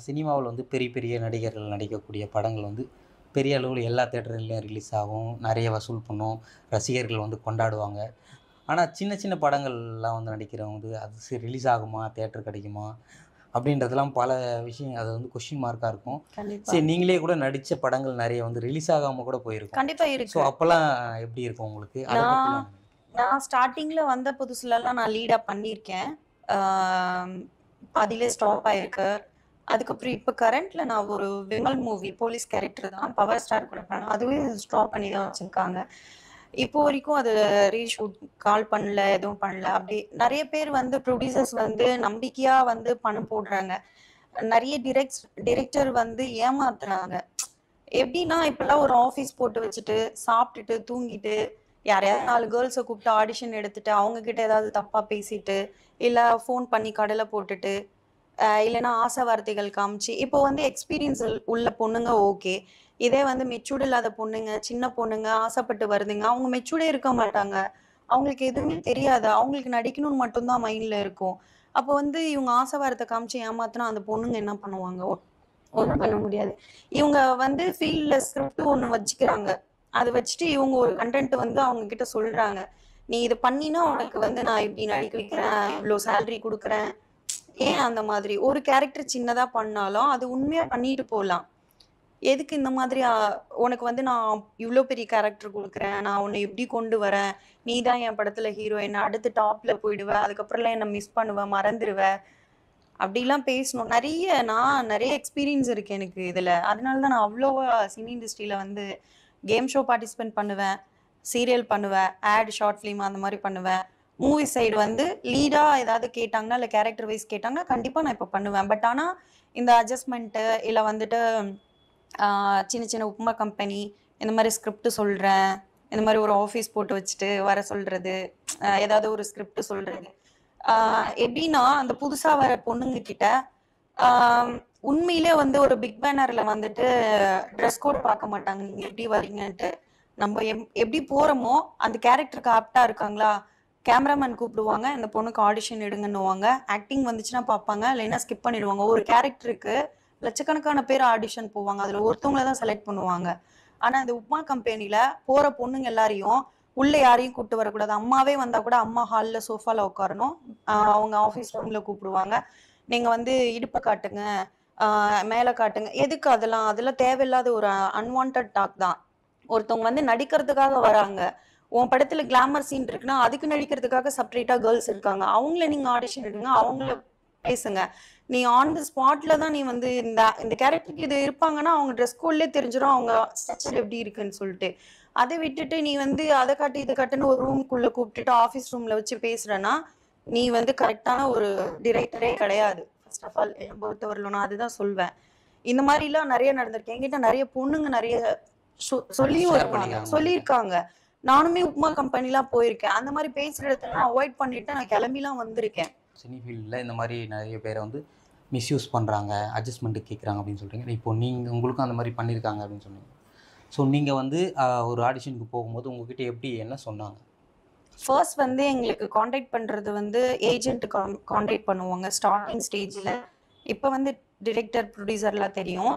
சினிமாவில் வந்து பெரிய பெரிய நடிகர்கள் நடிக்கக்கூடிய படங்கள் வந்து பெரிய அளவில் எல்லா தேட்டர்லையும் ரிலீஸ் ஆகும், நிறைய வசூல் பண்ணும், ரசிகர்கள் வந்து கொண்டாடுவாங்க. ஆனால் சின்ன சின்ன படங்கள்லாம் வந்து நடிக்கிறவங்க வந்து அது சரி ரிலீஸ் ஆகுமா, தேட்டர் கிடைக்குமா அப்படின்றதெல்லாம் பல விஷயம் அது வந்து கொஸ்டின் மார்க்காக இருக்கும். கண்டிப்பா. சரி நீங்களே கூட நடித்த படங்கள் நிறைய வந்து ரிலீஸ் ஆகாமல் கூட போயிருக்கும். கண்டிப்பா ஸோ இருக்கு. அப்போல்லாம் எப்படி இருக்கும் உங்களுக்கு? அதை நான் பற்றிலாம் நான் ஸ்டார்ட்டிங்ல வந்த புதுசுலலாம் நான் லீடா பண்ணியிருக்கேன். பாதியிலே ஸ்டாப் ஆயிருக்கு. அதுக்கப்புறம் இப்ப கரண்ட்ல நான் ஒரு விமல் மூவி போலீஸ் கேரக்டர் தான் பவர் ஸ்டார் கூட பண்ணேன். அதுவே ஸ்டாப் பண்ணி தான் வச்சிருக்காங்க. இப்போ வரைக்கும் அது ரீஷூட் கால் பண்ணல, எதுவும் பண்ணல. அப்படி நெறைய பேர் வந்து ப்ரொடியூசர்ஸ் வந்து நம்பிக்கையா வந்து பணம் போடுறாங்க. நெறைய டிரெக்டர் வந்து ஏமாத்துறாங்க. எப்படின்னா, இப்பல்லாம் ஒரு ஆஃபீஸ் போட்டு வச்சுட்டு, சாப்பிட்டுட்டு, தூங்கிட்டு, யாரையாவது 4 கேர்ள்ஸ கூப்பிட்டு ஆடிஷன் எடுத்துட்டு, அவங்க கிட்ட ஏதாவது தப்பா பேசிட்டு, இல்ல ஃபோன் பண்ணி கடல போட்டுட்டு, இல்லன்னா ஆசை வார்த்தைகள் காமிச்சு, இப்போ வந்து எக்ஸ்பீரியன்ஸ் உள்ள பொண்ணுங்க ஓகே. இதே வந்து மெச்சூர்ட் இல்லாத பொண்ணுங்க, சின்ன பொண்ணுங்க ஆசைப்பட்டு வருதுங்க. அவங்க மெச்சூர்டே இருக்க மாட்டாங்க. அவங்களுக்கு எதுவுமே தெரியாது. அவங்களுக்கு நடிக்கணும்னு மட்டும் தான் மைண்ட்ல இருக்கும். அப்போ வந்து இவங்க ஆசை வார்த்தை காமிச்சு ஏமாத்துனா, அந்த பொண்ணுங்க என்ன பண்ணுவாங்க? ஒண்ணும் பண்ண முடியாது. இவங்க வந்து ஃபீல்ட்ல ஸ்கிரிப்ட் ஒண்ணு வச்சுக்கிறாங்க. அத வச்சுட்டு இவங்க ஒரு கன்டென்ட் வந்து அவங்க கிட்ட சொல்றாங்க. "நீ இத பண்ணீனா உனக்கு வந்து நான் இப்படி நடிக்க வைக்கிறேன். இவ்ளோ சேலரி குடுக்குறேன்." ஏன் அந்த மாதிரி? ஒரு கேரக்டர் சின்னதா பண்ணாலும், அது உண்மையா பண்ணிட்டு போலாம். எதுக்கு இந்த மாதிரி உனக்கு வந்து நான் இவ்ளோ பெரிய கேரக்டர் குடுக்குறேன். நான் உன்ன எப்படி கொண்டு வரேன். நீ தான் என் படத்துல ஹீரோயின். அடுத்து டாப்ல போயிடுவ. அதுக்கப்புறம்லாம் என்ன மிஸ் பண்ணுவ, மறந்துருவ. அப்படிலாம் பேசணும். நான் நெறைய எக்ஸ்பீரியன்ஸ் இருக்கு எனக்கு இதுல. அதனால தான் நான் அவ்வளவா சினி இண்டஸ்ட்ரியில வந்து கேம் ஷோ பார்ட்டிசிபேட் பண்ணுவேன். சீரியல் பண்ணுவேன். ஷார்ட் ஃபிலிம் அந்த மாரி பண்ணுவேன். மூவி சைடு வந்து லீடா ஏதாவது கேட்டாங்கன்னா, இல்ல கேரக்டர் வைஸ் கேட்டாங்கன்னா, கண்டிப்பா நான் இப்ப பண்ணுவேன். பட் ஆனா, இந்த அட்ஜஸ்ட்மென்ட்டு இல்ல வந்துட்டு ஆ சின்ன சின்ன உப்புமா கம்பெனி, இந்த மாரி ஸ்கிரிப்ட் சொல்றேன். இந்த மாரி ஒரு ஆஃபீஸ் போட்டு வச்சுட்டு வர சொல்றது. ஏதாவது ஒரு ஸ்கிரிப்ட் சொல்றது. ஆ எப்படின்னா, அந்த புதுசா வர பொண்ணுங்க கிட்ட ஆ உண்மையிலே வந்து ஒரு பிக் பேனர்ல வந்துட்டு ட்ரெஸ் கோட் பார்க்க மாட்டாங்க. நீங்க எப்படி வரீங்கன்ட்டு. நம்ம எப்படி போறோமோ, அந்த கேரக்டருக்கு ஆப்ட்டா இருக்காங்களா? கேமராமேன் கூப்பிடுவாங்க. இந்த பொண்ணுக்கு ஆடிஷன் எடுங்கன்னுவாங்க. ஆக்டிங் வந்துச்சுன்னா பார்ப்பாங்க. இல்லைன்னா ஸ்கிப் பண்ணிடுவாங்க. ஒரு கேரக்டருக்கு லட்சக்கணக்கான பேர் ஆடிஷன் போவாங்க. அதுல ஒருத்தவங்கள தான் செலக்ட் பண்ணுவாங்க. ஆனா, இந்த உப்மா கம்பெனில போற பொண்ணுங்க எல்லாரையும் உள்ள யாரையும் கூட்டு வரக்கூடாது. அம்மாவே வந்தா கூட அம்மா ஹால்ல சோஃபால உட்காரணும். அவங்க ஆஃபீஸ் ரூம்ல கூப்பிடுவாங்க. நீங்க வந்து இடுப்ப காட்டுங்க, மேல காட்டுங்க. எதுக்கு அதெல்லாம்? அதெல்லாம் தேவையில்லாத ஒரு அன்வான்டட் டாக் தான். ஒருத்தவங்க வந்து நடிக்கிறதுக்காக வராங்க. உன் படத்துல கிளாமர் சீன் இருக்குன்னா, அதுக்கு நடிக்கிறதுக்காக செப்பரேட்டா கேர்ள்ஸ் இருக்காங்க. அவங்கள நீங்க ஆடிஷன் எடுங்க. அவங்கள பேசுங்க. நீ ஆன் தி ஸ்பாட்ல தான் நீ வந்து இந்த இந்த கேரக்டருக்கு இது இருப்பாங்கன்னா, அவங்க ட்ரெஸ் கோட்லயே தெரிஞ்சிரும். அவங்க ஸ்ட்ரக்சர் எப்படி இருக்குன்னு சொல்லிட்டு. அத விட்டுட்டு நீ வந்து அத காட்டு, இத காட்டுன்னு ஒரு ரூம்க்குள்ள கூப்பிட்டுட்டு ஆஃபீஸ் ரூம்ல வச்சு பேசுறன்னா, நீ வந்து கரெக்ட்டான ஒரு டிரெக்டரே கிடையாது. ஃபர்ஸ்ட் ஆஃப் ஆல் என்ன பொறுத்தவரையிலும் நான் அதுதான் சொல்வேன். இந்த மாரிலாம் நெறைய நடந்திருக்கு. என்கிட்ட நெறைய பொண்ணுங்க நெறைய சொல்லியும் ஷேர் இருக்காங்க. பண்ணிக்கிறாங்க உங்ககிட்ட. சொல்லியிருக்காங்க. நானுமே உப்மா கம்பெனிலாம் போயிருக்கேன். அந்த மாரி பேசுற இடத்தலாம் அவாய்ட் பண்ணிட்டு நான் கிளம்பிலாம் வந்திருக்கேன். சினி ஃபீல்டில் இந்த மாதிரி நிறைய பேரை வந்து மிஸ்யூஸ் பண்ணுறாங்க, அட்ஜஸ்ட்மெண்ட்டுக்கு கேட்குறாங்க அப்படின்னு சொல்கிறீங்க. இப்போ நீங்கள் உங்களுக்கும் அந்த மாதிரி பண்ணியிருக்காங்க அப்படின்னு சொன்னீங்க. ஸோ நீங்கள் வந்து ஒரு ஆடிஷனுக்கு போகும்போது உங்ககிட்ட எப்படி என்ன சொன்னாங்க? ஃபர்ஸ்ட் வந்து எங்களுக்கு கான்டாக்ட் பண்றது வந்து ஏஜென்ட் கான்டாக்ட் பண்ணுவாங்க ஸ்டார்டிங் ஸ்டேஜ்ல. இப்ப வந்து டிரெக்டர், ப்ரொடியூசர்லாம் தெரியும்.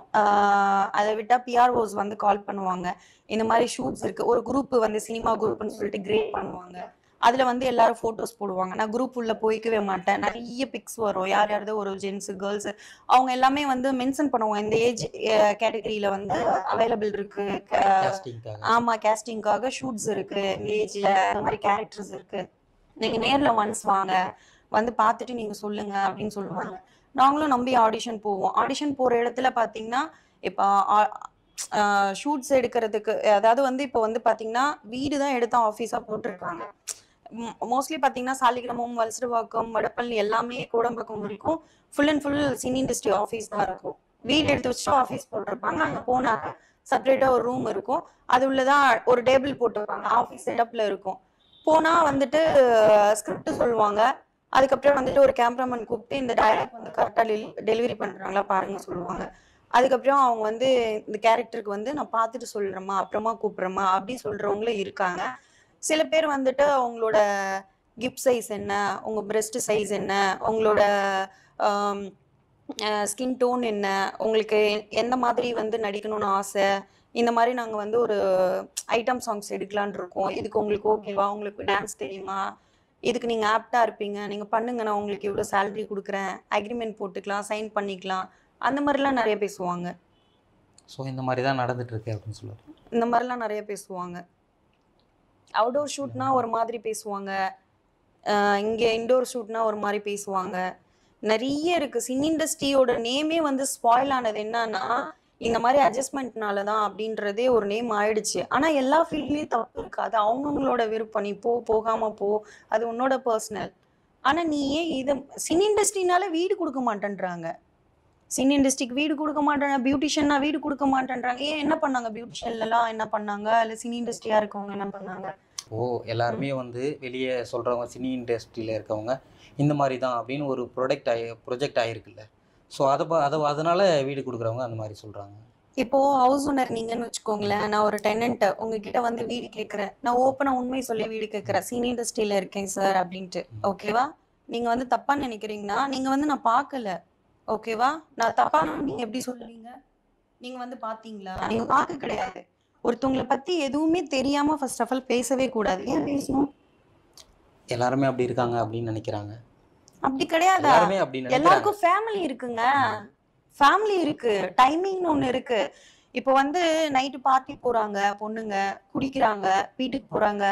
அதை விட்டா பிஆர்ஓஸ் வந்து கால் பண்ணுவாங்க. இந்த மாதிரி ஷூட்ஸ் இருக்கு. ஒரு குரூப் வந்து சினிமா குரூப்னு சொல்லிட்டு கிரியேட் பண்ணுவாங்க. அதுல வந்து எல்லாரும் ஃபோட்டோஸ் போடுவாங்க. நான் குரூப் உள்ள போய்க்கவே மாட்டேன். நிறைய பிக்ஸ் வரும். யார் யாரதோ ஒரு ஜென்ஸ், கேர்ள்ஸ் அவங்க எல்லாமே வந்து மென்ஷன் பண்ணுவோம். இந்த ஏஜ் கேட்டகரியில வந்து அவைலபிள் இருக்கு. கேஸ்டிங்காக. ஆமா, கேஸ்டிங்காக ஷூட்ஸ் இருக்கு. இந்த ஏஜ்ல அந்த மாதிரி கேரக்டர்ஸ் இருக்கு. நீங்க நேர்ல ஒன்ஸ் வாங்க. வந்து பார்த்துட்டு நீங்க சொல்லுங்க அப்படின்னு சொல்லுவாங்க. நாங்களும் நம்பி ஆடிஷன் போவோம். ஆடிஷன் போற இடத்துல பாத்தீங்கன்னா, இப்ப ஷூட்ஸ் எடுக்கிறதுக்கு அதாவது வந்து இப்போ வந்து பாத்தீங்கன்னா, வீடு தான் எடுத்து ஆஃபீஸா போட்டிருக்காங்க. மோஸ்ட்லி பாத்தீங்கன்னா, சாலிகிராமம், வலசரவாக்கம், வடபழனி எல்லாமே கோடம்பாக்கம் வரைக்கும் full and full cine industry office தான் இருக்கும். வீடு எடுத்து வச்சுட்டு ஆஃபீஸ் போட்டிருப்பாங்க. அங்கே போனாங்க செப்பரேட்டாக ஒரு ரூம் இருக்கும். அது உள்ளதான் ஒரு டேபிள் போட்டுருப்பாங்க. ஆஃபீஸ் செட்டப்பில் இருக்கும். போனால் வந்துட்டு ஸ்கிரிப்ட் சொல்லுவாங்க. அதுக்கப்புறம் வந்துட்டு ஒரு கேமராமேன் கூப்பிட்டு இந்த டைலாக் வந்து கரெக்டாக டெலிவரி பண்ணுறாங்களா பாருங்க சொல்லுவாங்க. அதுக்கப்புறம் அவங்க வந்து இந்த கேரக்டருக்கு வந்து நான் பார்த்துட்டு சொல்கிறேம்மா அப்புறமா கூப்பிட்றேம்மா அப்படி சொல்கிறவங்களும் இருக்காங்க. சில பேர் வந்துட்டு அவங்களோட கிப் சைஸ் என்ன, உங்கள் பிரெஸ்ட் சைஸ் என்ன, உங்களோட ஸ்கின் டோன் என்ன, உங்களுக்கு எந்த மாதிரி வந்து நடிக்கணும்னு ஆசை, இந்த மாதிரி நாங்கள் வந்து ஒரு ஐட்டம் சாங்ஸ் எடுக்கலான் இருக்கோம். இதுக்கு உங்களுக்கு ஓகேவா, உங்களுக்கு டான்ஸ் தெரியுமா, இதுக்கு நீங்கள் ஆப்டாக இருப்பீங்க, நீங்கள் பண்ணுங்க, நான் உங்களுக்கு இவ்வளோ சேலரி கொடுக்குறேன், அக்ரிமெண்ட் போட்டுக்கலாம், சைன் பண்ணிக்கலாம், அந்த மாதிரிலாம் நிறைய பேசுவாங்க. ஸோ இந்த மாதிரி தான் நடந்துட்டுருக்கு அப்படின்னு சொல்லுவாங்க. இந்த மாதிரிலாம் நிறைய பேசுவாங்க. அவுடோர் ஷூட்னா ஒரு மாதிரி பேசுவாங்க, இங்கே இன்டோர் ஷூட்னா ஒரு மாதிரி பேசுவாங்க. நிறைய இருக்குது. சினி இண்டஸ்ட்ரியோட நேமே வந்து ஸ்பாயில் ஆனது என்னன்னா இந்த மாதிரி அட்ஜஸ்ட்மெண்ட்னால தான் அப்படின்றதே ஒரு நேம் ஆயிடுச்சு. ஆனால் எல்லா ஃபீல்ட்லேயும் தப்பு இருக்குது. அது அவங்கவுங்களோட விருப்பம். நீ போகாமல் போ, அது உன்னோட பர்சனல். ஆனால் நீ ஏன் இதை சினி இண்டஸ்ட்ரினால வீடு கொடுக்க மாட்டேன்றாங்க. சினி இண்டஸ்ட்ரிக்கு வீடு கொடுக்க மாட்டாங்க, பியூட்டிஷியன்னா வீடு கொடுக்க மாட்டேன்றாங்க. ஏன் என்ன பண்ணாங்க பியூட்டிஷியன்லாம், என்ன பண்ணாங்க, இல்லை சினி இண்டஸ்ட்ரியாக இருக்கவங்க என்ன பண்ணாங்க? எல்லாருமே வந்து வெளியே சொல்கிறவங்க சினி இண்டஸ்ட்ரியில் இருக்கவங்க இந்த மாதிரி தான் அப்படின்னு ஒரு ப்ரொஜெக்ட் ஆகிருக்குல்ல. ஸோ அதனால வீடு கொடுக்குறவங்க அந்த மாதிரி சொல்கிறாங்க. இப்போது ஹவுஸ் ஓனர் நீங்கன்னு வச்சுக்கோங்களேன். நான் ஒரு டெனண்ட்டு உங்ககிட்ட வந்து வீடு கேட்குறேன். நான் ஓப்பனாக உண்மை சொல்லி வீடு கேட்குறேன், சினி இண்டஸ்ட்ரியில் இருக்கேன் சார் அப்படின்ட்டு. ஓகேவா? நீங்கள் வந்து தப்பாக நினைக்கிறீங்கன்னா நீங்கள் வந்து நான் பார்க்கல. ஓகேவா? நான் தப்பாக நீங்கள் எப்படி சொல்லுவீங்க? நீங்கள் வந்து பார்த்தீங்களா? நீங்கள் பார்க்க கிடையாது. ஒருத்தவங்களை பற்றி எதுவுமே தெரியாமல் ஃபர்ஸ்ட் ஆஃப் ஆல் பேசவே கூடாது. ஏன் பேசணும்? எல்லாருமே அப்படி இருக்காங்க அப்படின்னு நினைக்கிறாங்க. அப்படி கிடையாதா? எல்லாருக்கும் ஃபேமிலி இருக்குங்க. ஃபேமிலி இருக்கு, டைமிங்னு ஒன்று இருக்கு. இப்போ வந்து நைட்டு பார்ட்டி போறாங்க பொண்ணுங்க, குடிக்கிறாங்க, வீட்டுக்கு போறாங்க.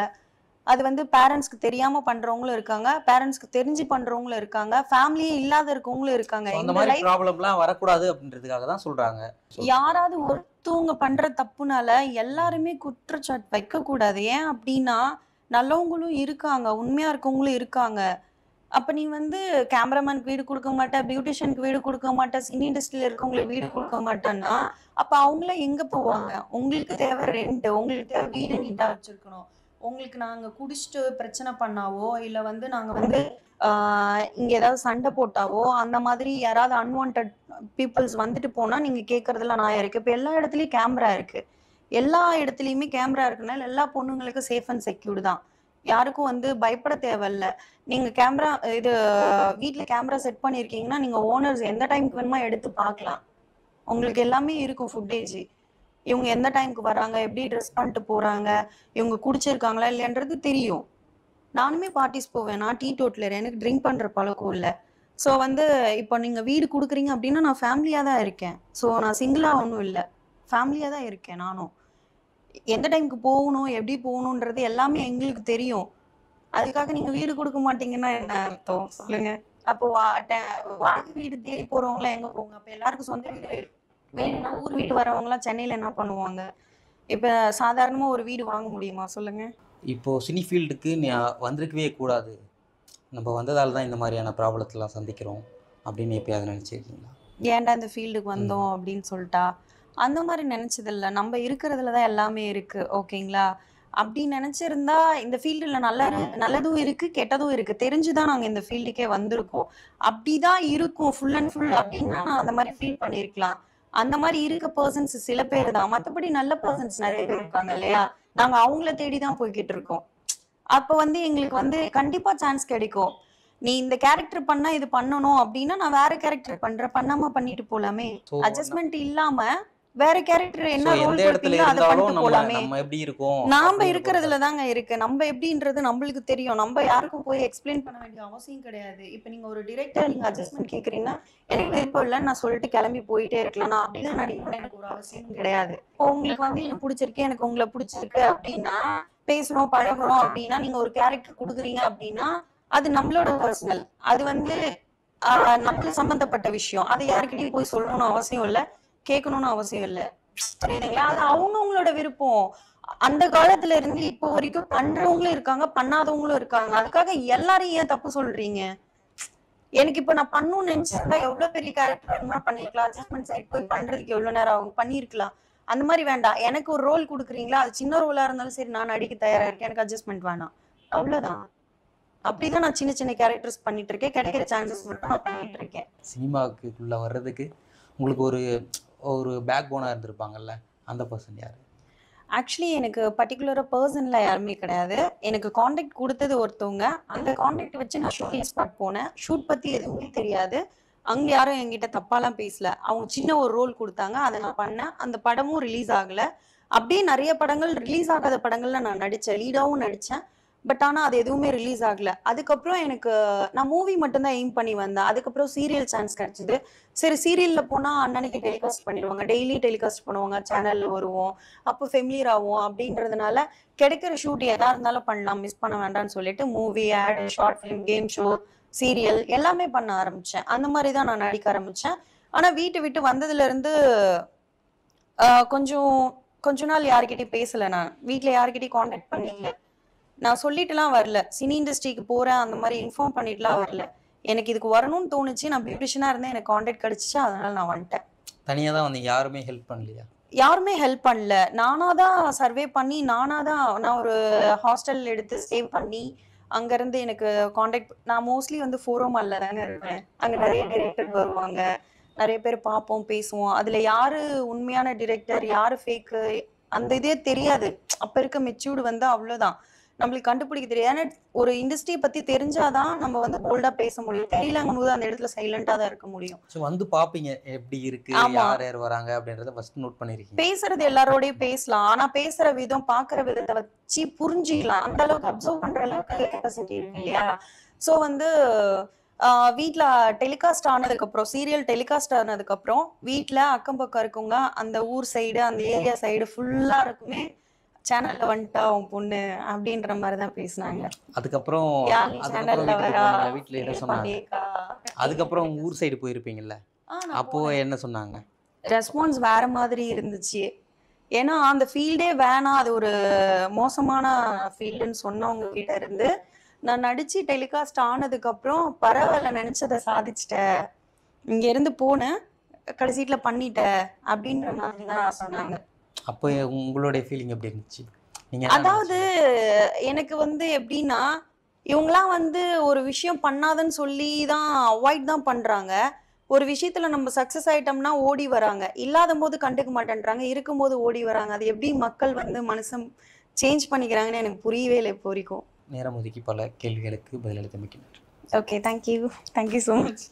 அது வந்து பேரண்ட்ஸ்க்கு தெரியாம பண்றவங்களும் இருக்காங்க, பேரண்ட்ஸ்க்கு தெரிஞ்சு பண்றவங்களும் இருக்காங்க, ஃபேமிலியே இல்லாத இருக்கவங்களும் இருக்காங்க. இந்த மாதிரி ப்ராப்ளம்லாம் வரக்கூடாது அப்படின்றதுக்காக தான் சொல்றாங்க. யாராவது ஒருத்தவங்க பண்ற தப்புனால எல்லாருமே குற்றச்சாட்டு வைக்க கூடாது. ஏன் அப்படின்னா நல்லவங்களும் இருக்காங்க, உண்மையா இருக்கவங்களும் இருக்காங்க. அப்ப நீ வந்து கேமராமேனுக்கு வீடு கொடுக்க மாட்டே, பியூட்டிஷியனுக்கு வீடு கொடுக்க மாட்டே, சினி இண்டஸ்ட்ரியில இருக்கவங்களுக்கு வீடு கொடுக்க மாட்டேன்னா அப்ப அவங்களாம் எங்க போவாங்க? உங்களுக்கு தேவை ரெண்ட், உங்களுக்கு தேவை வீடு நீட்டா வச்சிருக்கணும். உங்களுக்கு நாங்க குடிச்சிட்டு பிரச்சனை பண்ணாவோ, இல்ல வந்து நாங்க வந்து இங்க ஏதாவது சண்டை போட்டாவோ, அந்த மாதிரி யாராவது அன்வான்ட் பீப்புள்ஸ் வந்துட்டு போனா நீங்க கேட்கறதுல நான் இருக்கு. இப்ப எல்லா இடத்துலயும் கேமரா இருக்கு. எல்லா இடத்துலயுமே கேமரா இருக்குனால எல்லா பொண்ணுங்களுக்கும் சேஃப் அண்ட் செக்யூர்டு தான். யாருக்கும் வந்து பயப்பட தேவையில்ல. நீங்க கேமரா இது வீட்டுல கேமரா செட் பண்ணிருக்கீங்கன்னா நீங்க ஓனர்ஸ் எந்த டைமுக்கு வேணுமா எடுத்து பார்க்கலாம். உங்களுக்கு எல்லாமே இருக்கும் ஃபுட்டேஜ். இவங்க எந்த டைமுக்கு வராங்க, எப்படி ட்ரெஸ் பண்ணிட்டு போறாங்க, இவங்க குடிச்சிருக்காங்களா இல்லைன்றது தெரியும். நானுமே பார்ட்டிஸ் போவேன், நான் டீ டோட்டலர், எனக்கு ட்ரிங்க் பண்ற பழக்கம் இல்லை. ஸோ வந்து இப்போ நீங்க வீடு கொடுக்குறீங்க அப்படின்னா நான் ஃபேமிலியா தான் இருக்கேன். ஸோ நான் சிங்கிளா ஒன்றும் இல்லை, ஃபேமிலியா தான் இருக்கேன். நானும் எந்த டைமுக்கு போகணும், எப்படி போகணுன்றது எல்லாமே எங்களுக்கு தெரியும். அதுக்காக நீங்க வீடு கொடுக்க மாட்டீங்கன்னா என்ன அர்த்தம் சொல்லுங்க? அப்போ வாடகை வீடு தேடி போறவங்களாம் எங்க போங்க? அப்ப எல்லாருக்கும் சொந்த வீடு வேணும்னா ஊர் வீட்டு வரவங்களாம் சென்னையில என்ன பண்ணுவாங்க? இப்ப சாதாரணமா ஒரு வீடு வாங்க முடியுமா சொல்லுங்க? இப்போ சினி ஃபீல்டுக்கு நீ வந்திருக்கவே கூடாது, நம்ம வந்ததால தான் இந்த மாதிரியான ப்ராப்ளத்தெல்லாம் சந்திக்கிறோம் அப்படின்னு எப்பயாவது நினைச்சிருக்கீங்களா? ஏன்டா இந்த ஃபீல்டுக்கு வந்தோம் அப்படின்னு சொல்லிட்டா அந்த மாதிரி நினைச்சதில்ல. நம்ம இருக்கிறதுல தான் எல்லாமே இருக்கு. ஓகேங்களா? அப்படி நினைச்சிருந்தா இந்த ஃபீல்டுல நல்லதும் இருக்கு, கெட்டதும் இருக்கு. தெரிஞ்சுதான் நாங்க இந்த ஃபீல்டுக்கே வந்திருக்கோம். அப்படிதான் இருக்கும் ஃபுல் அண்ட் ஃபுல் அப்படின்னா நான் அந்த மாதிரி ஃபீல் பண்ணிருக்கலாம். அந்த மாதிரி இருக்க பர்சன்ஸ் சில பேர் தான், மற்றபடி நல்ல பர்சன்ஸ் நிறைய பேர் இருக்காங்க இல்லையா? நாங்க அவங்கள தேடிதான் போய்கிட்டு இருக்கோம். அப்ப வந்து எங்களுக்கு வந்து கண்டிப்பா சான்ஸ் கிடைக்கும். நீ இந்த கேரக்டர் பண்ணா இது பண்ணணும் அப்படின்னா நான் வேற கேரக்டர் பண்றேன், பண்ணாம பண்ணிட்டு போலாமே. அட்ஜஸ்ட்மெண்ட் இல்லாம வேற கேரக்டர் என்ன ரோல் கொடுத்தீங்களோ அதை பண்ணிட்டு போலாமே. நாம இருக்கிறதுல தாங்க இருக்கு. நம்ம எப்படின்றது நம்மளுக்கு தெரியும். நம்ம யாருக்கும் போய் எக்ஸ்பிளைன் பண்ண வேண்டிய அவசியம் கிடையாது. இப்ப நீங்க ஒரு டிரெக்டர் நீங்க அட்ஜஸ்ட்மெண்ட் கேக்குறீங்கன்னா எனக்கு விருப்பம் இல்லைன்னு நான் சொல்லிட்டு கிளம்பி போயிட்டே இருக்கலாம். நான் அப்படிதான் நடிக்கணும் எனக்கு ஒரு அவசியம் கிடையாது. உங்களுக்கு வந்து எனக்கு பிடிச்சிருக்கு, எனக்கு உங்களை பிடிச்சிருக்கு அப்படின்னா பேசுறோம் பழகுறோம் அப்படின்னா நீங்க ஒரு கேரக்டர் கொடுக்குறீங்க அப்படின்னா அது நம்மளோட பர்சனல், அது வந்து நம்மளுக்கு சம்பந்தப்பட்ட விஷயம். அதை யாருக்கிட்டையும் போய் சொல்லணும்னு அவசியம் இல்லை, கேட்கணும்னு அவசியம் இல்லை. புரியுதுங்களா? அது அவங்கவுங்களோட விருப்பம். அந்த காலத்துல இருந்து இப்போ வரைக்கும் பண்றவங்களும் இருக்காங்க, பண்ணாதவங்களும் இருக்காங்க. அதுக்காக எல்லாரையும் ஏன் தப்பு சொல்றீங்க? எனக்கு இப்ப நான் பண்ணணும்னு நினைச்சிருந்தா எவ்வளவு பெரிய கேரக்டர் வேணுமா பண்ணிருக்கலாம். அட்ஜஸ்ட்மெண்ட் சைட் போய் பண்றதுக்கு எவ்வளவு நேரம் ஆகும், பண்ணிருக்கலாம். அந்த மாதிரி வேண்டாம். எனக்கு ஒரு ரோல் கொடுக்குறீங்களா, அது சின்ன ரோலா இருந்தாலும் சரி நான் நடிக்க தயாரா இருக்கேன், எனக்கு அட்ஜஸ்ட்மெண்ட் வேணாம், அவ்வளவுதான். அப்படிதான் நான் சின்ன சின்ன கேரக்டர்ஸ் பண்ணிட்டு இருக்கேன். கிடைக்கிற சான்சஸ் மட்டும் நான் பண்ணிட்டு இருக்கேன். சினிமாவுக்குள்ள வர்றதுக்கு உங்களுக்கு ஒரு ஒரு பேக் போனா இருந்திருப்பாங்கல்ல, அந்த பர்சன் யாரு? ஆக்சுவலி எனக்கு பர்டிகுலரா பர்சன்ல யாருமே கிடையாது. எனக்கு கான்டாக்ட் கொடுத்தது ஒருத்தவங்க. அந்த கான்டாக்ட் வச்சு நான் ஷூட்டிங் ஸ்பாட் போனேன். ஷூட் பத்தி எதுவுமே தெரியாது. அங்க யாரும் என்கிட்ட தப்பாலாம் பேசல. அவங்க சின்ன ஒரு ரோல் கொடுத்தாங்க, அதை நான் பண்ணேன். அந்த படமும் ரிலீஸ் ஆகல. அப்படியே நிறைய படங்கள் ரிலீஸ் ஆகாத படங்கள்ல நான் நடிச்சேன், லீடாவும் நடிச்சேன். பட் ஆனா அது எதுவுமே ரிலீஸ் ஆகல. அதுக்கப்புறம் எனக்கு நான் மூவி மட்டும்தான் எய்ம் பண்ணி வந்தேன். அதுக்கப்புறம் சீரியல் சான்ஸ் கிடைச்சது. சரி, சீரியல்ல போனா அன்னன்னைக்கு டெலிகாஸ்ட் பண்ணிடுவாங்க, டெய்லி டெலிகாஸ்ட் பண்ணுவாங்க, சேனல்ல வருவோம், அப்போ ஃபெமிலியர் ஆகும் அப்படின்றதுனால கிடைக்கிற ஷூட் எதா இருந்தாலும் பண்ணலாம், மிஸ் பண்ண வேண்டாம்னு சொல்லிட்டு movie, ad, short film, game show, serial எல்லாமே பண்ண ஆரம்பிச்சேன். அந்த மாதிரி தான் நான் நடிக்க ஆரம்பிச்சேன். ஆனா வீட்டை விட்டு வந்ததுல இருந்து கொஞ்சம் கொஞ்ச நாள் யாருக்கிட்டையும் பேசல. நான் வீட்டுல யாருக்கிட்டையும் கான்டாக்ட் பண்ணல. நான் சொல்லிட்டுலாம் வரல, சினி இண்டஸ்ட்ரிக்கு போறேன் அந்த மாதிரி இன்ஃபார்ம் பண்ணிட்டுலாம் வரல. எனக்கு இதுக்கு வரணும்னு தோணுச்சு, நான் பியூட்டிஷியனா இருந்தேன், எனக்கு கான்டாக்ட் கிடைச்சிச்சு, அதனால நான் வந்துட்டேன். தனியா தான் வந்தீங்க, யாருமே ஹெல்ப் பண்ணலையா? யாருமே ஹெல்ப் பண்ணல. நானா தான் சர்வே பண்ணி, நான் ஒரு ஹாஸ்டல் எடுத்து ஸ்டே பண்ணி, அங்க இருந்து எனக்கு கான்டாக்ட். நான் மோஸ்ட்லி வந்து ஃபோரோமால்ல தாங்க இருப்பேன். அங்க நிறைய டைரக்டர் வருவாங்க, நிறைய பேர் பார்ப்போம், பேசுவோம். அதுல யாரு உண்மையான டிரெக்டர், யாரு ஃபேக்கு, அந்த இதே தெரியாது. அப்ப இருக்க மெச்சூர்டு வந்து அவ்வளவுதான், நம்மளுக்கு கண்டுபிடிக்க தெரியாது. ஏன்னா ஒரு இண்டஸ்ட்ரியை பத்தி தெரிஞ்சாதான் நம்ம வந்து போல்டா பேச முடியும். தெரியலங்கும் போது அந்த இடத்துல சைலண்டா தான் இருக்க முடியும். ஸோ வந்து பார்ப்பீங்க எப்படி இருக்கு, ஆமா, யார் யார் வராங்க அப்படின்றத ஃபர்ஸ்ட் நோட் பண்ணிருக்கீங்க. பேசுறது எல்லாரோடயும் பேசலாம், ஆனா பேசுற விதம், பாக்குற விதத்தை வச்சு புரிஞ்சுக்கலாம். அந்த அளவுக்கு அப்சர்வ் பண்ற அளவுக்கு கெப்பாசிட்டி இருக்கு இல்லையா? சோ வந்து வீட்ல டெலிகாஸ்ட் ஆனதுக்கு அப்புறம், சீரியல் டெலிகாஸ்ட் ஆனதுக்கு அப்புறம் வீட்ல அக்கம் பக்கம் இருக்கவங்க, அந்த ஊர் சைடு, அந்த ஏரியா சைடு ஃபுல்லா இருக்குமே, சேனல்ல வந்துட்டா உன் பொண்ணு அப்படின்ற மாதிரிதான் பேசினாங்க. அதுக்கப்புறம் சேனல்ல வரா, வீட்டுல என்ன சொன்னாங்க? அதுக்கப்புறம் ஊர் சைடு போயிருப்பீங்கல்ல, அப்போ என்ன சொன்னாங்க? ரெஸ்பான்ஸ் வேற மாதிரி இருந்துச்சு. ஏன்னா அந்த ஃபீல்டே வேணாம், அது ஒரு மோசமான ஃபீல்டுன்னு சொன்னவங்க கிட்ட இருந்து நான் நடிச்சு டெலிகாஸ்ட் ஆனதுக்கு அப்புறம் பரவாயில்ல, நினைச்சதை சாதிச்சிட்ட, இங்க இருந்து போனேன், கடைசீட்ல பண்ணிட்ட அப்படின்ற மாதிரி தான் சொன்னாங்க. அப்போ உங்களுடைய ஃபீலிங் எப்படி இருந்துச்சு? நீங்க அதாவது எனக்கு வந்து எப்படின்னா, இவங்களாம் வந்து ஒரு விஷயம் பண்ணாதன்னு சொல்லி தான் அவாய்ட் தான் பண்றாங்க. ஒரு விஷயத்துல நம்ம சக்சஸ் ஆயிட்டோம்னா ஓடி வராங்க, இல்லாத போது கண்டுக்க மாட்டேன்றாங்க, இருக்கும்போது ஓடி வராங்க. அது எப்படி மக்கள் வந்து மனசை சேஞ்ச் பண்ணிக்கிறாங்கன்னு எனக்கு புரியவே இல்லை இப்போ வரைக்கும். நேரம் ஒதுக்கி பல கேள்விகளுக்கு பதிலளித்தமைக்கு நன்றி. Okay, thank you so much.